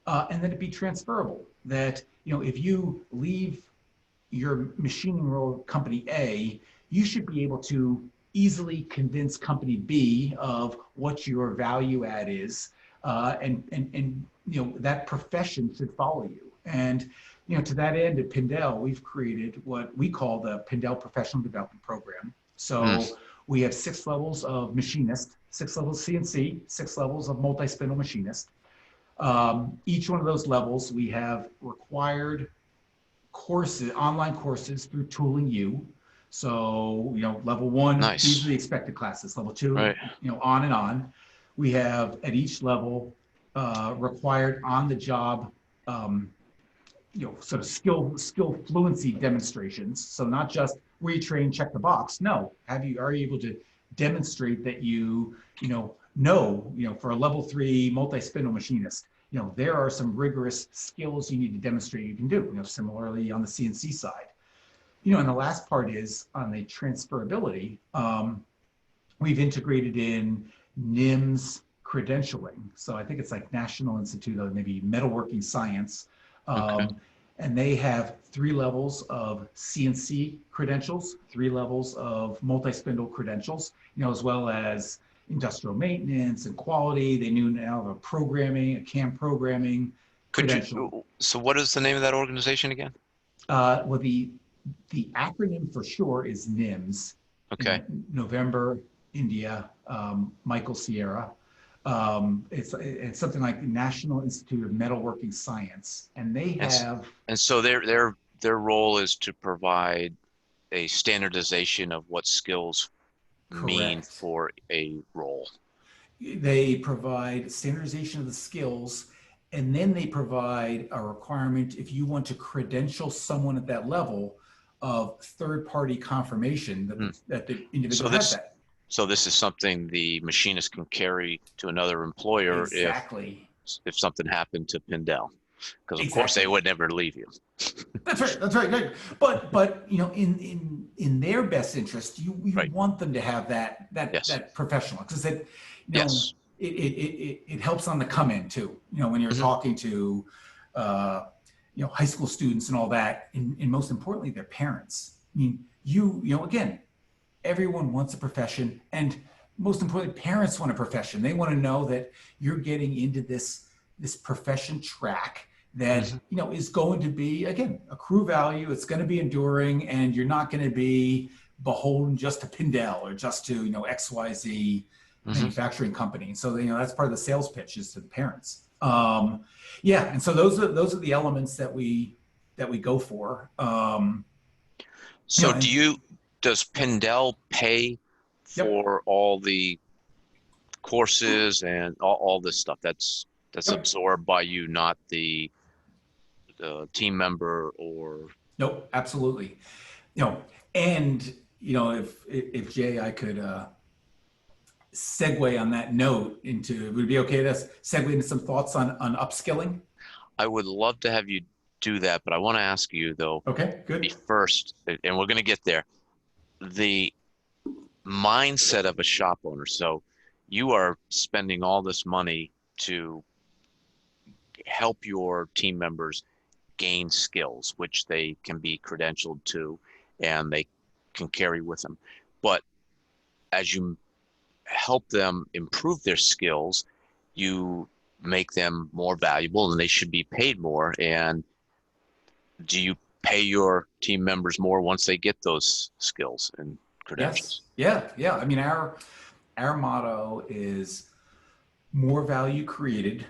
C: and that it be transferable. That, if you leave your machining role at company A, you should be able to easily convince company B of what your value add is, and that profession should follow you. And to that end, at Pindell, we've created what we call the Pindell Professional Development Program. So we have 6 levels of machinist, 6 levels CNC, 6 levels of multi-spindle machinist. Each one of those levels, we have required courses, online courses through Tooling U. So, level 1, these are the expected classes. Level 2, on and on. We have at each level required on-the-job, sort of skill fluency demonstrations. So not just retrain, check the box. No, are you able to demonstrate that for a level 3 multi-spindle machinist, there are some rigorous skills you need to demonstrate you can do. Similarly on the CNC side. And the last part is on the transferability. We've integrated in NIMS credentialing. So I think it's like National Institute of maybe Metalworking Science. And they have 3 levels of CNC credentials, 3 levels of multi-spindle credentials, as well as industrial maintenance and quality. They now have a programming, a CAM programming credential.
A: So what is the name of that organization again?
C: Well, the acronym for sure is NIMS.
A: Okay.
C: November, India, Michael Sierra. It's something like the National Institute of Metalworking Science, and they have.
A: And so their role is to provide a standardization of what skills mean for a role.
C: They provide standardization of the skills, and then they provide a requirement if you want to credential someone at that level of third-party confirmation that the individual has that.
A: So this is something the machinist can carry to another employer if something happened to Pindell, because of course they would never leave you.
C: That's right. But in their best interest, you want them to have that professional, because it helps on the come in too. When you're talking to high school students and all that, and most importantly their parents. I mean, again, everyone wants a profession, and most importantly, parents want a profession. They want to know that you're getting into this profession track that is going to be, again, accrue value. It's going to be enduring, and you're not going to be beholden just to Pindell or just to XYZ manufacturing company. So that's part of the sales pitch is to the parents. And so those are the elements that we go for.
A: Does Pindell pay for all the courses and all this stuff that's absorbed by you, not the team member or?
C: Nope, absolutely. And if Jay, I could segue on that note would it be okay to segue into some thoughts on upskilling?
A: I would love to have you do that, but I want to ask you though.
C: Okay, good.
A: First, and we're going to get there. The mindset of a shop owner. So you are spending all this money to help your team members gain skills, which they can be credentialed to and they can carry with them. But as you help them improve their skills, you make them more valuable and they should be paid more. And do you pay your team members more once they get those skills and credentials?
C: Yes. Yeah. I mean, our motto is more value created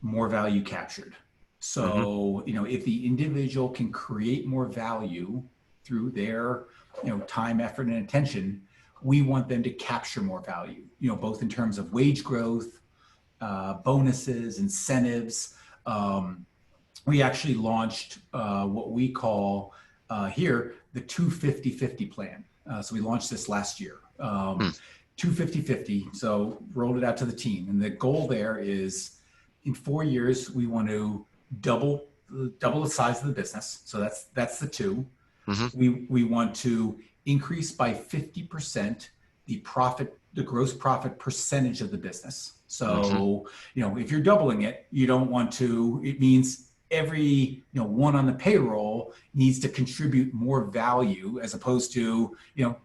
C: more value captured. So, if the individual can create more value through their, time, effort, and attention, we want them to capture more value, both in terms of wage growth, bonuses, incentives. We actually launched what we call here the 250-50 plan. So we launched this last year. 250-50. So rolled it out to the team, and the goal there is in 4 years we want to double the size of the business. So that's the two. We want to increase by 50% the gross profit percentage of the business. So if you're doubling it, you don't want to. It means every one on the payroll needs to contribute more value, as opposed to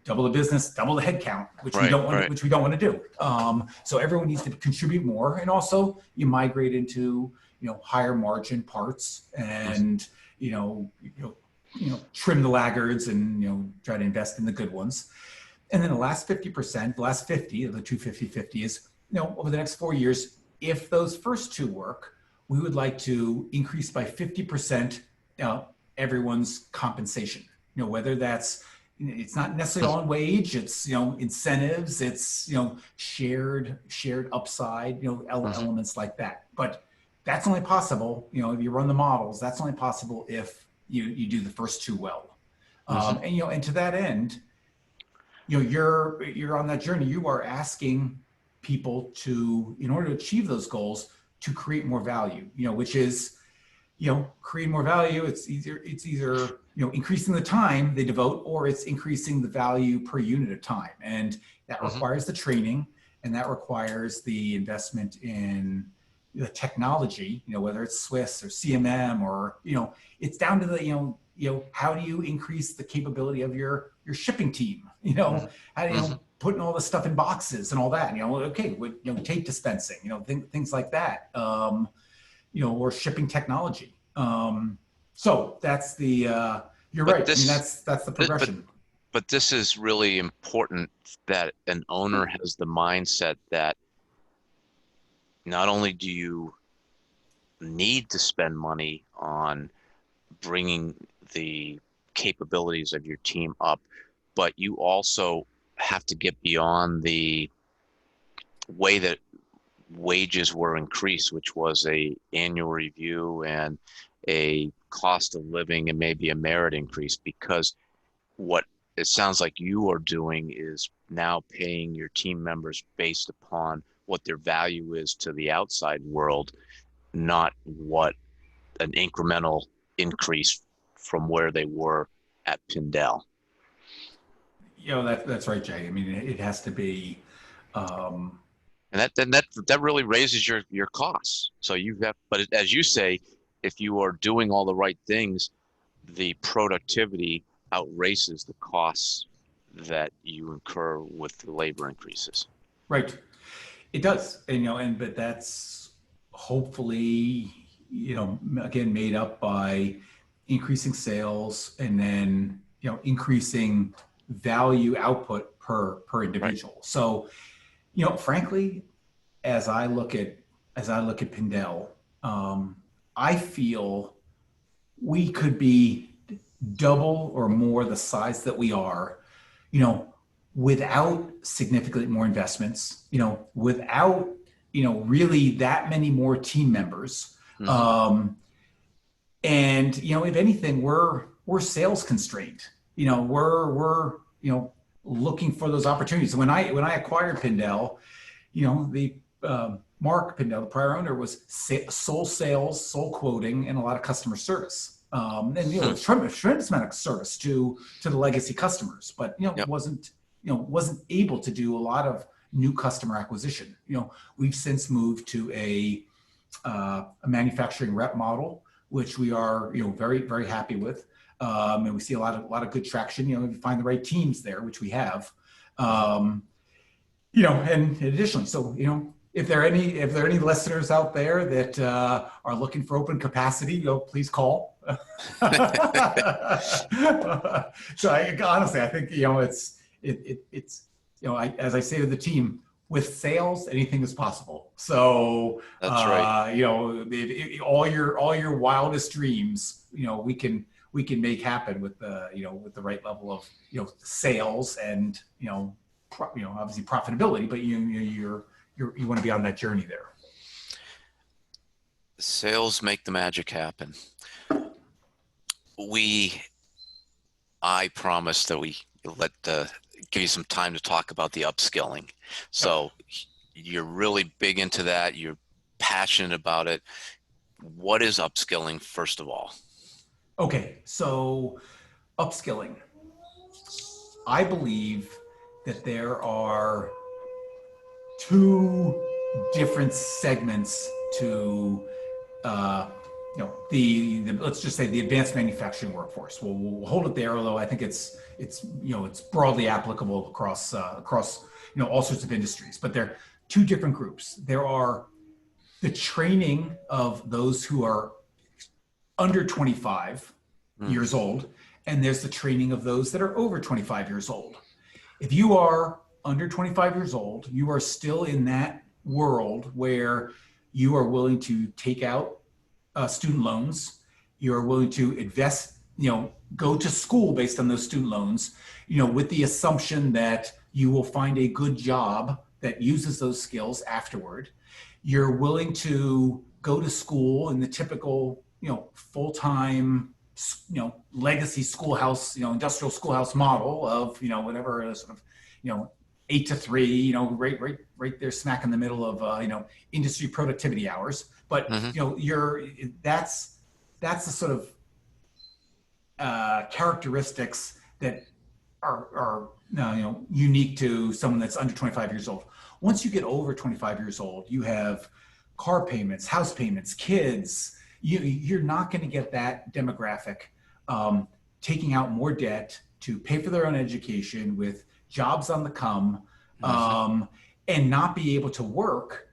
C: double the business, double the headcount, which we don't want to do. So everyone needs to contribute more, and also you migrate into higher margin parts, and trim the laggards, and try to invest in the good ones. And then the last 50%, the last 50 of the 250-50 is over the next 4 years, if those first two work, we would like to increase by 50% everyone's compensation. Whether that's, it's not necessarily on wage, it's incentives, it's shared upside, elements like that. But that's only possible, if you run the models, that's only possible if you do the first two well. And to that end, you're on that journey. You are asking people to, in order to achieve those goals, to create more value, which is, create more value. It's either, increasing the time they devote, or it's increasing the value per unit of time. And that requires the training, and that requires the investment in the technology, whether it's Swiss or CMM, or, it's down to the, how do you increase the capability of your shipping team? How do you putting all this stuff in boxes and all that, okay, with, tape dispensing, things like that, or shipping technology. So that's the, you're right. That's the progression.
A: But this is really important, that an owner has the mindset that not only do you need to spend money on bringing the capabilities of your team up, but you also have to get beyond the way that wages were increased, which was a annual review and a cost of living and maybe a merit increase, because what it sounds like you are doing is now paying your team members based upon what their value is to the outside world, not what an incremental increase from where they were at Pindell.
C: That's right, Jay. I mean, it has to be,
A: and that really raises your costs. So but as you say, if you are doing all the right things, the productivity outraces the costs that you incur with the labor increases.
C: Right. It does. And, but that's hopefully, again, made up by increasing sales, and then, increasing value output per individual. Right. So, frankly, as I look at Pindell, I feel we could be double or more the size that we are, without significantly more investments, without, really that many more team members. And, if anything, we're sales constrained. We're looking for those opportunities. When I acquired Pindell, the Mark Pindell, the prior owner, was sole sales, sole quoting, and a lot of customer service. And a tremendous amount of service to the legacy customers, but wasn't able to do a lot of new customer acquisition. We've since moved to a manufacturing rep model, which we are very, very happy with. And we see a lot of good traction, if you find the right teams there, which we have, and additionally, so, if there are any listeners out there that are looking for open capacity, please call. So honestly, I think, it's as I say to the team, with sales, anything is possible. So,
A: That's right.
C: all your wildest dreams, we can make happen with with the right level of, sales and, obviously profitability, but you want to be on that journey there.
A: Sales make the magic happen. I promise that we give you some time to talk about the upskilling. So you're really big into that. You're passionate about it. What is upskilling, first of all?
C: Okay, so upskilling. I believe that there are two different segments to let's just say the advanced manufacturing workforce. We'll hold it there, although I think it's broadly applicable across all sorts of industries. But there are two different groups. There are the training of those who are under 25 years old, and there's the training of those that are over 25 years old. If you are under 25 years old, you are still in that world where you are willing to take out student loans. You are willing to invest, go to school based on those student loans, with the assumption that you will find a good job that uses those skills afterward. You're willing to go to school in the typical, full-time, legacy schoolhouse, industrial schoolhouse model of, whatever sort of, 8 to 3, right there smack in the middle of, industry productivity hours. But, that's the sort of characteristics that are unique to someone that's under 25 years old. Once you get over 25 years old, you have car payments, house payments, kids. You're not going to get that demographic taking out more debt to pay for their own education with jobs on the come, and not be able to work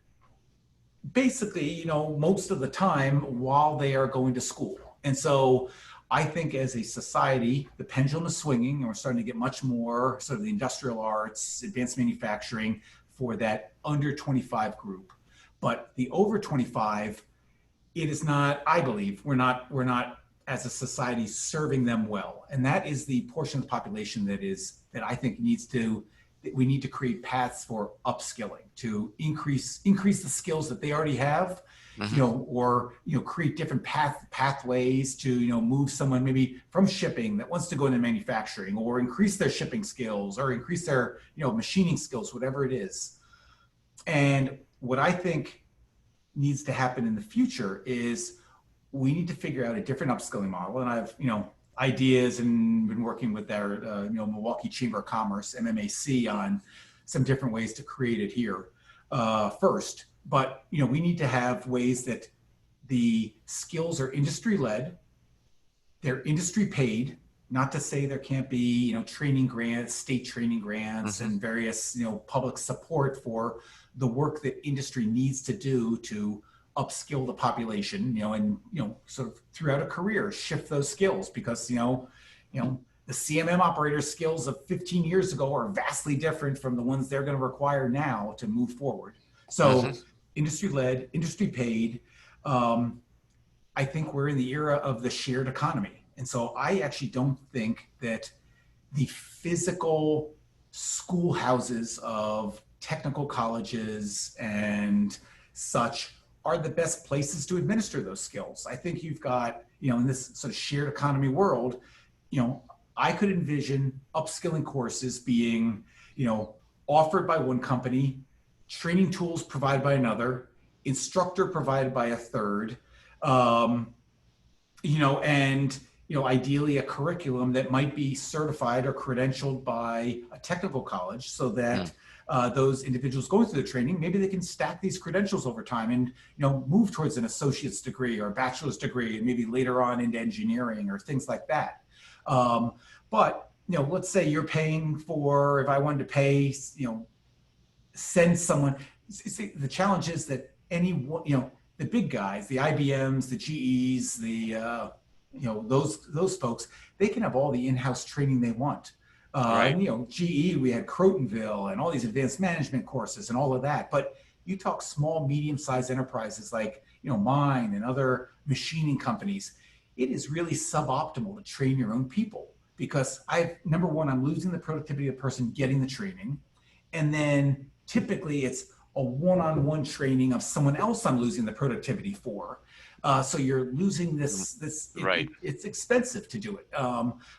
C: basically, most of the time while they are going to school. And so I think as a society, the pendulum is swinging, and we're starting to get much more sort of the industrial arts, advanced manufacturing for that under 25 group. But the over 25, it is not, I believe, we're not as a society serving them well. And that is the portion of the population that I think we need to create paths for upskilling to increase the skills that they already have, or create different pathways to move someone maybe from shipping that wants to go into manufacturing, or increase their shipping skills, or increase their machining skills, whatever it is. And what I think needs to happen in the future is we need to figure out a different upskilling model. And I've ideas and been working with their Milwaukee Chamber of Commerce, MMAC, on some different ways to create it here first. But we need to have ways that the skills are industry led, they're industry paid. Not to say there can't be training grants, state training grants, and various public support for the work that industry needs to do to upskill the population, and sort of throughout a career shift those skills, because the CMM operator skills of 15 years ago are vastly different from the ones they're going to require now to move forward. So industry led, industry paid. I think we're in the era of the shared economy. And so I actually don't think that the physical schoolhouses of technical colleges and such are the best places to administer those skills. I think you've got, in this sort of shared economy world, I could envision upskilling courses being, offered by one company, training tools provided by another, instructor provided by a third, and ideally a curriculum that might be certified or credentialed by a technical college, so that those individuals going through the training, maybe they can stack these credentials over time and move towards an associate's degree or a bachelor's degree, and maybe later on into engineering or things like that. But let's say you're paying for, if I wanted to pay, send someone. The challenge is that the big guys, the IBMs, the GEs, the those folks, they can have all the in-house training they want.
A: Right.
C: And, GE, we had Crotonville and all these advanced management courses and all of that. But you talk small, medium-sized enterprises like, mine and other machining companies, it is really suboptimal to train your own people because number one, I'm losing the productivity of the person getting the training. And then typically it's a one-on-one training of someone else I'm losing the productivity for. So you're losing this
A: Right.
C: It's expensive to do it.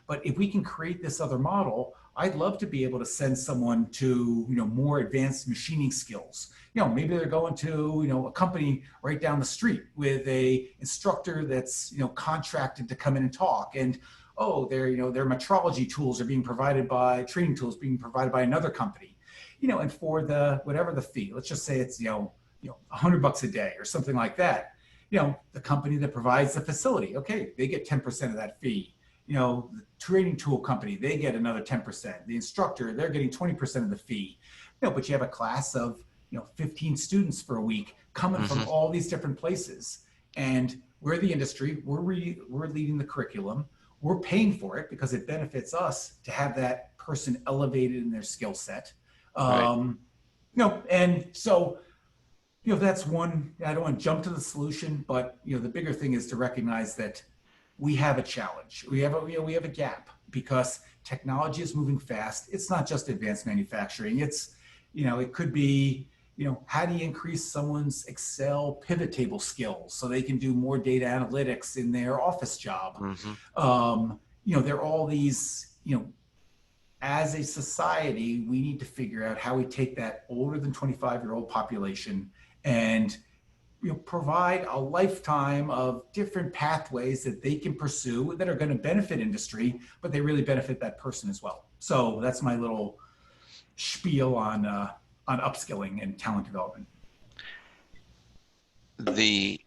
C: But if we can create this other model, I'd love to be able to send someone to, more advanced machining skills. Maybe they're going to, a company right down the street with a instructor that's, contracted to come in and talk. And, their metrology tools are being provided by, training tools being provided by another company, and for whatever the fee, let's just say it's, $100 a day or something like that. The company that provides the facility, okay, they get 10% of that fee. The training tool company, they get another 10%. The instructor, they're getting 20% of the fee. But you have a class of, 15 students for a week coming from all these different places. And we're the industry, we're leading the curriculum. We're paying for it because it benefits us to have that person elevated in their skill set.
A: Right.
C: And so, that's one. I don't want to jump to the solution, but the bigger thing is to recognize that we have a challenge. We have a gap because technology is moving fast. It's not just advanced manufacturing. It's, it could be, how do you increase someone's Excel pivot table skills so they can do more data analytics in their office job? There are all these, as a society, we need to figure out how we take that older than 25-year-old population and provide a lifetime of different pathways that they can pursue that are going to benefit industry, but they really benefit that person as well. So that's my little spiel on upskilling and talent development.
A: The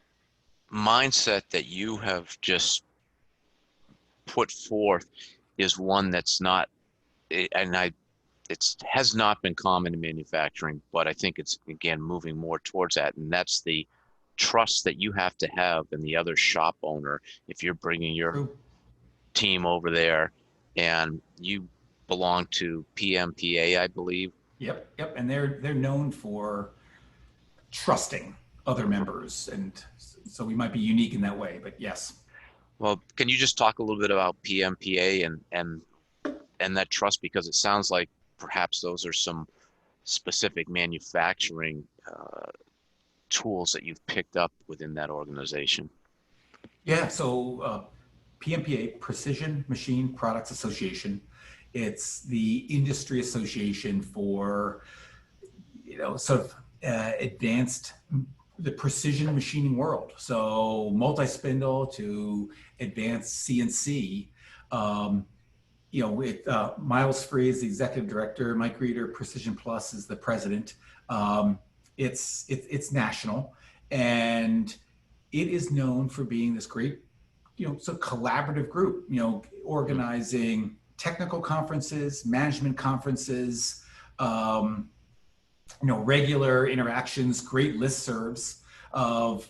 A: mindset that you have just put forth is one that's not, and it has not been common in manufacturing, but I think it's, again, moving more towards that. And that's the trust that you have to have in the other shop owner. If you're bringing your team over there and you belong to PMPA, I believe.
C: Yep. And they're known for trusting other members. And so we might be unique in that way, but yes.
A: Well, can you just talk a little bit about PMPA and that trust? Because it sounds like perhaps those are some specific manufacturing tools that you've picked up within that organization.
C: Yeah, so PMPA, Precision Machine Products Association, it's the industry association for, sort of advanced, the precision machining world. So multi-spindle to advanced CNC. Miles Free is the executive director. Mike Reeder, Precision Plus, is the president. It's national, and it is known for being this great, so collaborative group, organizing technical conferences, management conferences, regular interactions, great listservs of,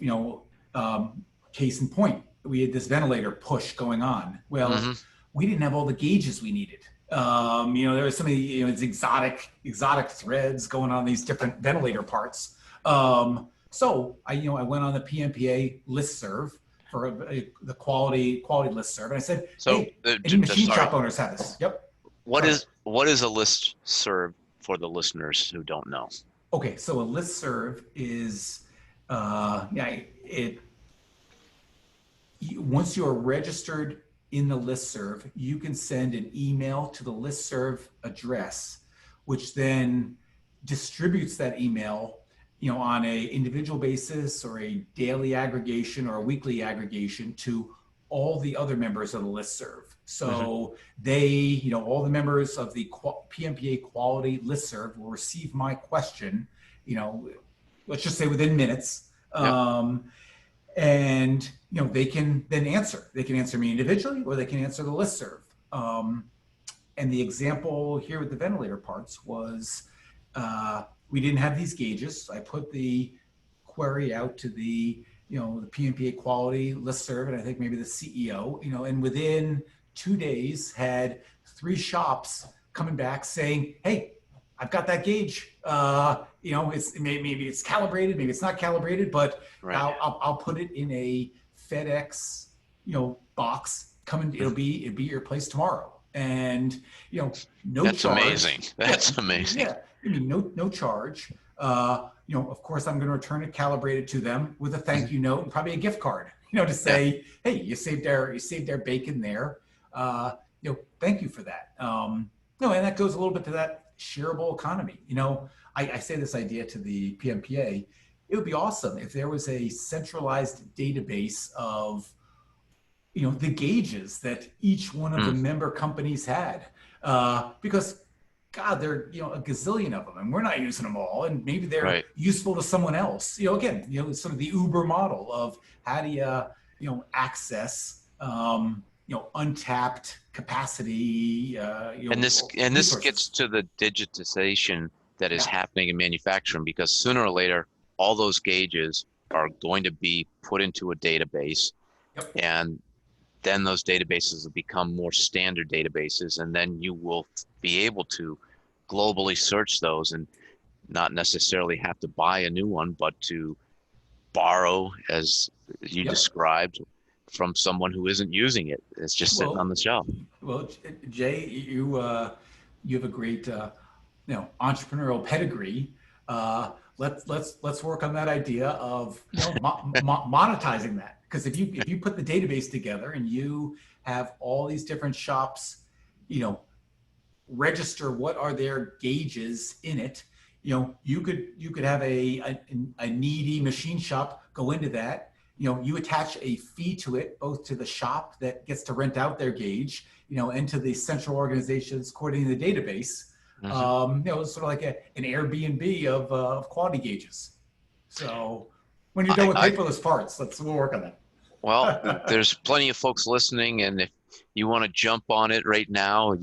C: case in point, we had this ventilator push going on. Well, we didn't have all the gauges we needed. There was so many, exotic threads going on these different ventilator parts. So I went on the PMPA listserv for the quality listserv, and I said, "Hey, any machine shop owners have this?" Yep.
A: What is a listserv for the listeners who don't know?
C: Okay, so a listserv is, once you are registered in the listserv, you can send an email to the listserv address, which then distributes that email, on a individual basis or a daily aggregation or a weekly aggregation to all the other members of the listserv. So they, all the members of the PMPA quality listserv will receive my question, let's just say within minutes. And, they can then answer. They can answer me individually, or they can answer the listserv. And the example here with the ventilator parts was, we didn't have these gauges. I put the query out to the, the PMPA quality listserv, and I think maybe the CEO, and within 2 days had 3 shops coming back saying, hey, I've got that gauge. Maybe it's calibrated, maybe it's not calibrated, but
A: Right.
C: I'll put it in a FedEx, box. It'll be at your place tomorrow. And no
A: That's
C: charge.
A: amazing. That's amazing.
C: Yeah, I mean no charge. Of course, I'm going to return it calibrated to them with a thank you note and probably a gift card. To say, hey, you saved our bacon there. Thank you for that. And that goes a little bit to that shareable economy. I say this idea to the PMPA. It would be awesome if there was a centralized database of, the gauges that each one of the member companies had, because God, there are a gazillion of them, and we're not using them all, and maybe they're useful to someone else. Again, it's sort of the Uber model of how do you, access, untapped capacity.
A: And this gets to the digitization that is happening in manufacturing, because sooner or later, all those gauges are going to be put into a database, and then those databases will become more standard databases, and then you will be able to globally search those and not necessarily have to buy a new one, but to borrow, as you described, from someone who isn't using it. It's just sitting on the shelf.
C: Well, Jay, you have a great entrepreneurial pedigree. Let's work on that idea of monetizing that. Because if you put the database together and you have all these different shops, register what are their gauges in it, you could have a needy machine shop go into that. You attach a fee to it, both to the shop that gets to rent out their gauge, and to the central organizations coordinating the database. It's sort of like an Airbnb of quality gauges. So when you're done with paperless parts, we'll work on that.
A: Well, there's plenty of folks listening, and if you want to jump on it right now,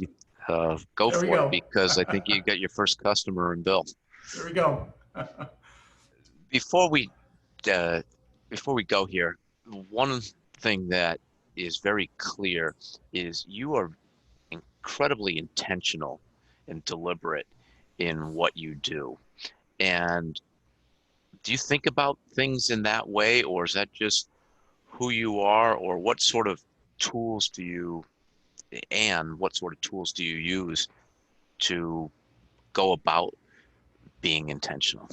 A: go for it, because I think you got your first customer and bill.
C: There we go.
A: Before we go here, one thing that is very clear is you are incredibly intentional and deliberate in what you do. And do you think about things in that way, or is that just who you are, or what sort of tools do you use to go about being intentional?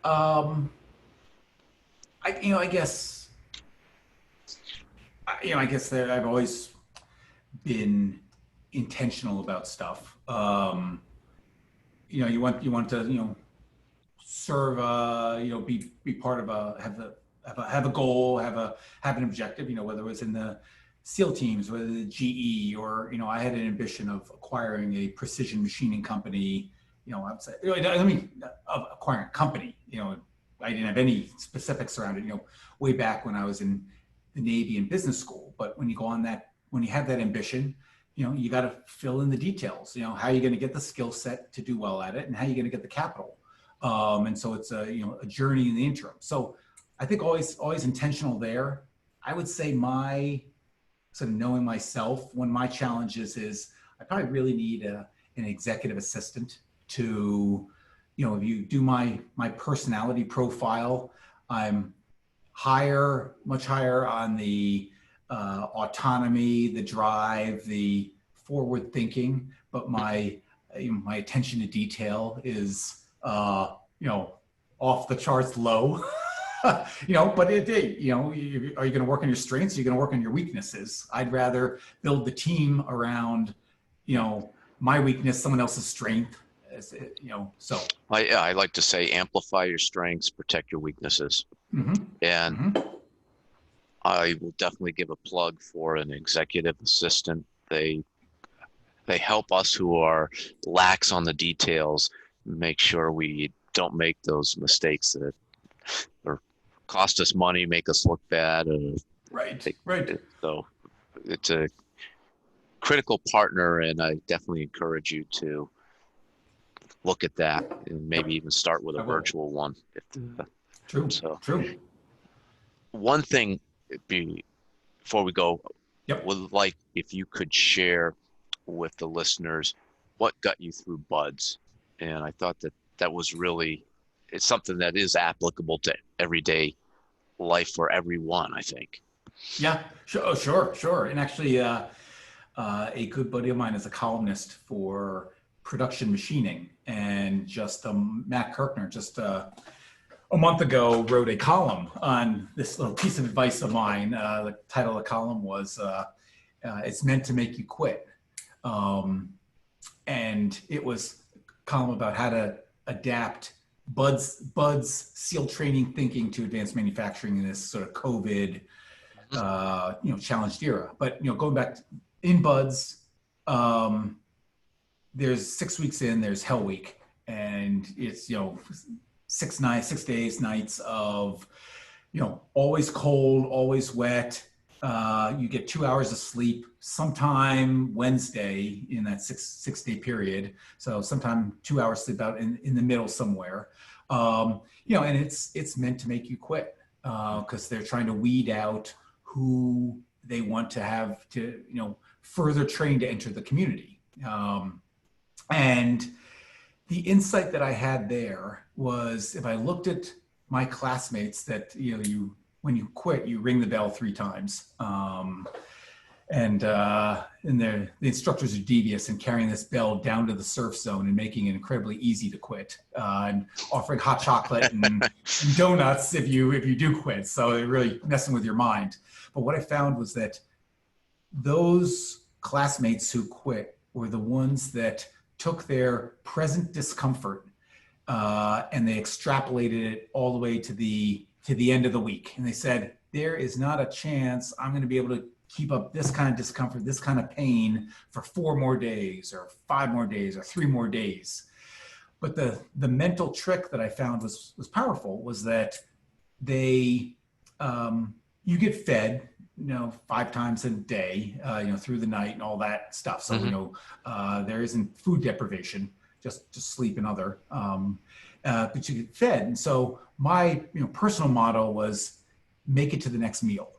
C: I guess that I've always been intentional about stuff. You want to, serve, be part of have a goal, have an objective, whether it was in the SEAL teams, whether the GE, or, I had an ambition of acquiring a precision machining company, acquiring a company, I didn't have any specifics around it, way back when I was in the Navy and business school. But when you go on that, when you have that ambition, you got to fill in the details, how are you going to get the skill set to do well at it, and how are you going to get the capital? And so it's a journey in the interim. So I think always intentional there. I would say my sort of knowing myself, one of my challenges is I probably really need an executive assistant to, if you do my personality profile, I'm much higher on the autonomy, the drive, the forward thinking, but my attention to detail is off the charts low. But are you going to work on your strengths? Are you going to work on your weaknesses? I'd rather build the team around, my weakness, someone else's strength. So
A: I like to say, amplify your strengths, protect your weaknesses. And I will definitely give a plug for an executive assistant. They help us who are lax on the details make sure we don't make those mistakes that or cost us money, make us look bad.
C: Right.
A: So it's a critical partner, and I definitely encourage you to look at that and maybe even start with a virtual one.
C: True.
A: One thing before we go,
C: Yep.
A: would like if you could share with the listeners what got you through buds. And I thought that was really, it's something that is applicable to everyday life for everyone, I think.
C: Yeah, sure, oh, sure. And actually, a good buddy of mine is a columnist for production machining, and just Matt Kirkner just a month ago wrote a column on this little piece of advice of mine. The title of the column was "It's Meant to Make You Quit," and it was a column about how to adapt Bud's SEAL training thinking to advanced manufacturing in this sort of COVID challenged era. But going back in Buds, there's 6 weeks in, there's Hell Week, and it's 6 days, nights of always cold, always wet. You get 2 hours of sleep sometime Wednesday in that six day period. So sometime 2 hours sleep out in the middle somewhere. And it's meant to make you quit because they're trying to weed out who they want to have to, further train to enter the community. And the insight that I had there was, if I looked at my classmates that, when you quit, you ring the bell 3 times. And the instructors are devious and carrying this bell down to the surf zone and making it incredibly easy to quit, and offering hot chocolate and donuts if you do quit. So they're really messing with your mind. But what I found was that those classmates who quit were the ones that took their present discomfort and they extrapolated it all the way to the end of the week. And they said, there is not a chance I'm going to be able to keep up this kind of discomfort, this kind of pain for 4 more days or 5 more days or 3 more days. But the mental trick that I found was powerful was that they, you get fed, 5 times a day, through the night and all that stuff. So, there isn't food deprivation, just sleep and other, but you get fed. And so my, personal motto was make it to the next meal.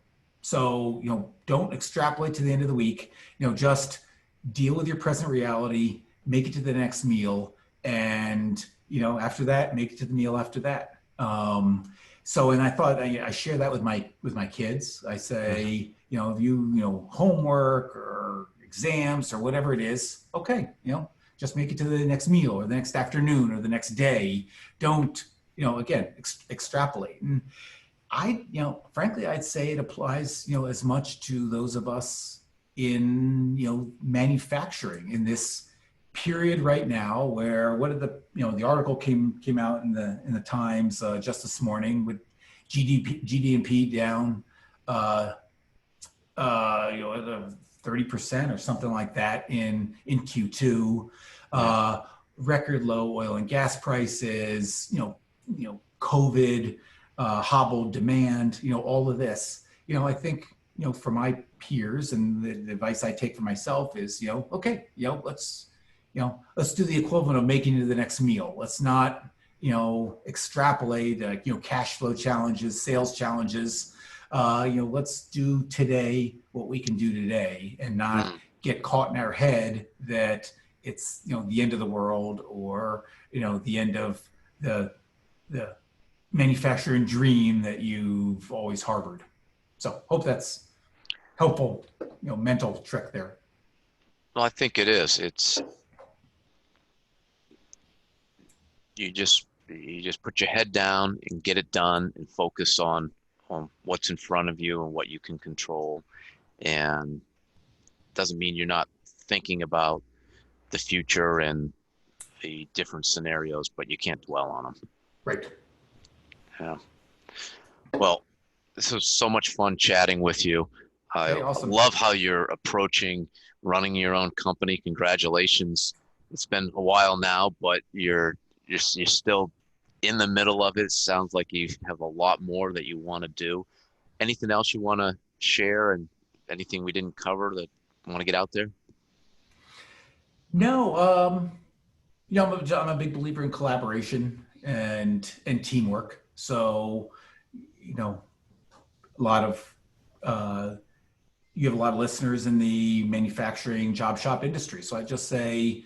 C: So, don't extrapolate to the end of the week, just deal with your present reality, make it to the next meal. And, after that, make it to the meal after that. And I thought I share that with my kids. I say, if you, homework or exams or whatever it is, okay, just make it to the next meal or the next afternoon or the next day. Don't, again, extrapolate. And frankly, I'd say it applies, as much to those of us in, manufacturing in this period right now where the article came out in the Times just this morning with GDP down 30% or something like that in Q2, record low oil and gas prices, COVID, hobbled demand, all of this, I think, for my peers and the advice I take for myself is, okay, let's do the equivalent of making it to the next meal. Let's not, extrapolate, cash flow challenges, sales challenges. Let's do today what we can do today and not get caught in our head that it's, the end of the world or, the end of the manufacturing dream that you've always harbored. So hope that's helpful, mental trick there.
A: Well, I think it is. It's, you just put your head down and get it done and focus on what's in front of you and what you can control. And doesn't mean you're not thinking about the future and the different scenarios, but you can't dwell on them.
C: Right.
A: Yeah. Well, this was so much fun chatting with you. I
C: awesome.
A: love how you're approaching running your own company. Congratulations. It's been a while now, but you're still in the middle of it. Sounds like you have a lot more that you want to do. Anything else you want to share and anything we didn't cover that you want to get out there?
C: No, I'm a big believer in collaboration and teamwork. So, a lot of you have a lot of listeners in the manufacturing job shop industry. So I just say,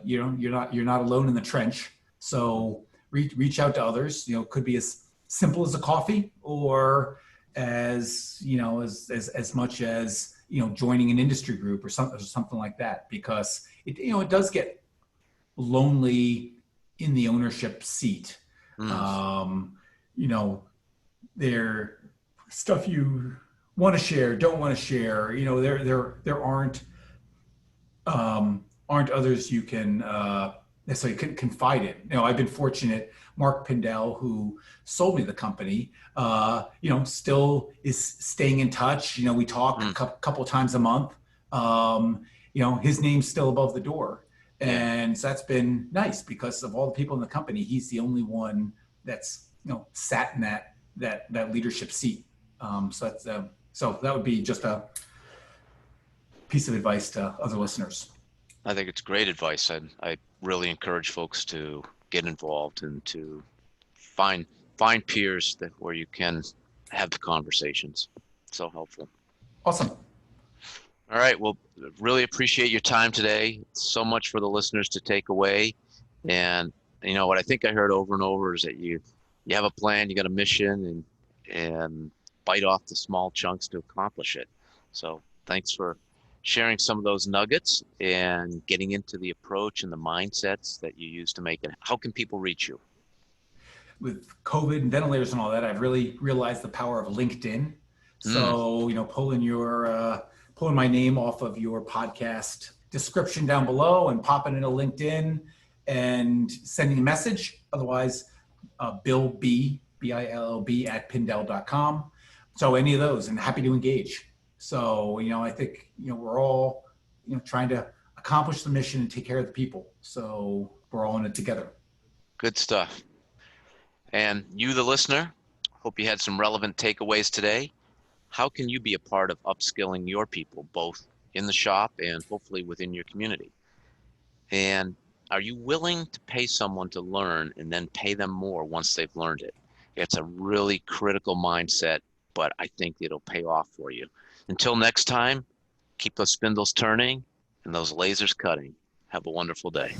C: you're not alone in the trench. So reach out to others. Could be as simple as a coffee, or as as much as joining an industry group or something like that. Because it does get lonely in the ownership seat. There stuff you want to share, don't want to share. There aren't others you can necessarily confide in. I've been fortunate. Mark Pindell, who sold me the company, still is staying in touch. We talk a couple of times a month. His name's still above the door. And so that's been nice, because of all the people in the company, he's the only one that's, sat in that leadership seat. So that would be just a piece of advice to other listeners.
A: I think it's great advice, and I really encourage folks to get involved and to find peers where you can have the conversations. So helpful.
C: Awesome.
A: All right. Well, really appreciate your time today. So much for the listeners to take away. And what I think I heard over and over is that you have a plan, you got a mission, and bite off the small chunks to accomplish it. So thanks for sharing some of those nuggets and getting into the approach and the mindsets that you use to make it. How can people reach you?
C: With COVID and ventilators and all that, I've really realized the power of LinkedIn. So, pulling my name off of your podcast description down below and popping into LinkedIn and sending a message. Otherwise, Bill B, BILLB at Pindell.com. So any of those, and happy to engage. So, I think, we're all, trying to accomplish the mission and take care of the people. So we're all in it together.
A: Good stuff. And you, the listener, hope you had some relevant takeaways today. How can you be a part of upskilling your people, both in the shop and hopefully within your community? And are you willing to pay someone to learn and then pay them more once they've learned it? It's a really critical mindset, but I think it'll pay off for you. Until next time, keep those spindles turning and those lasers cutting. Have a wonderful day.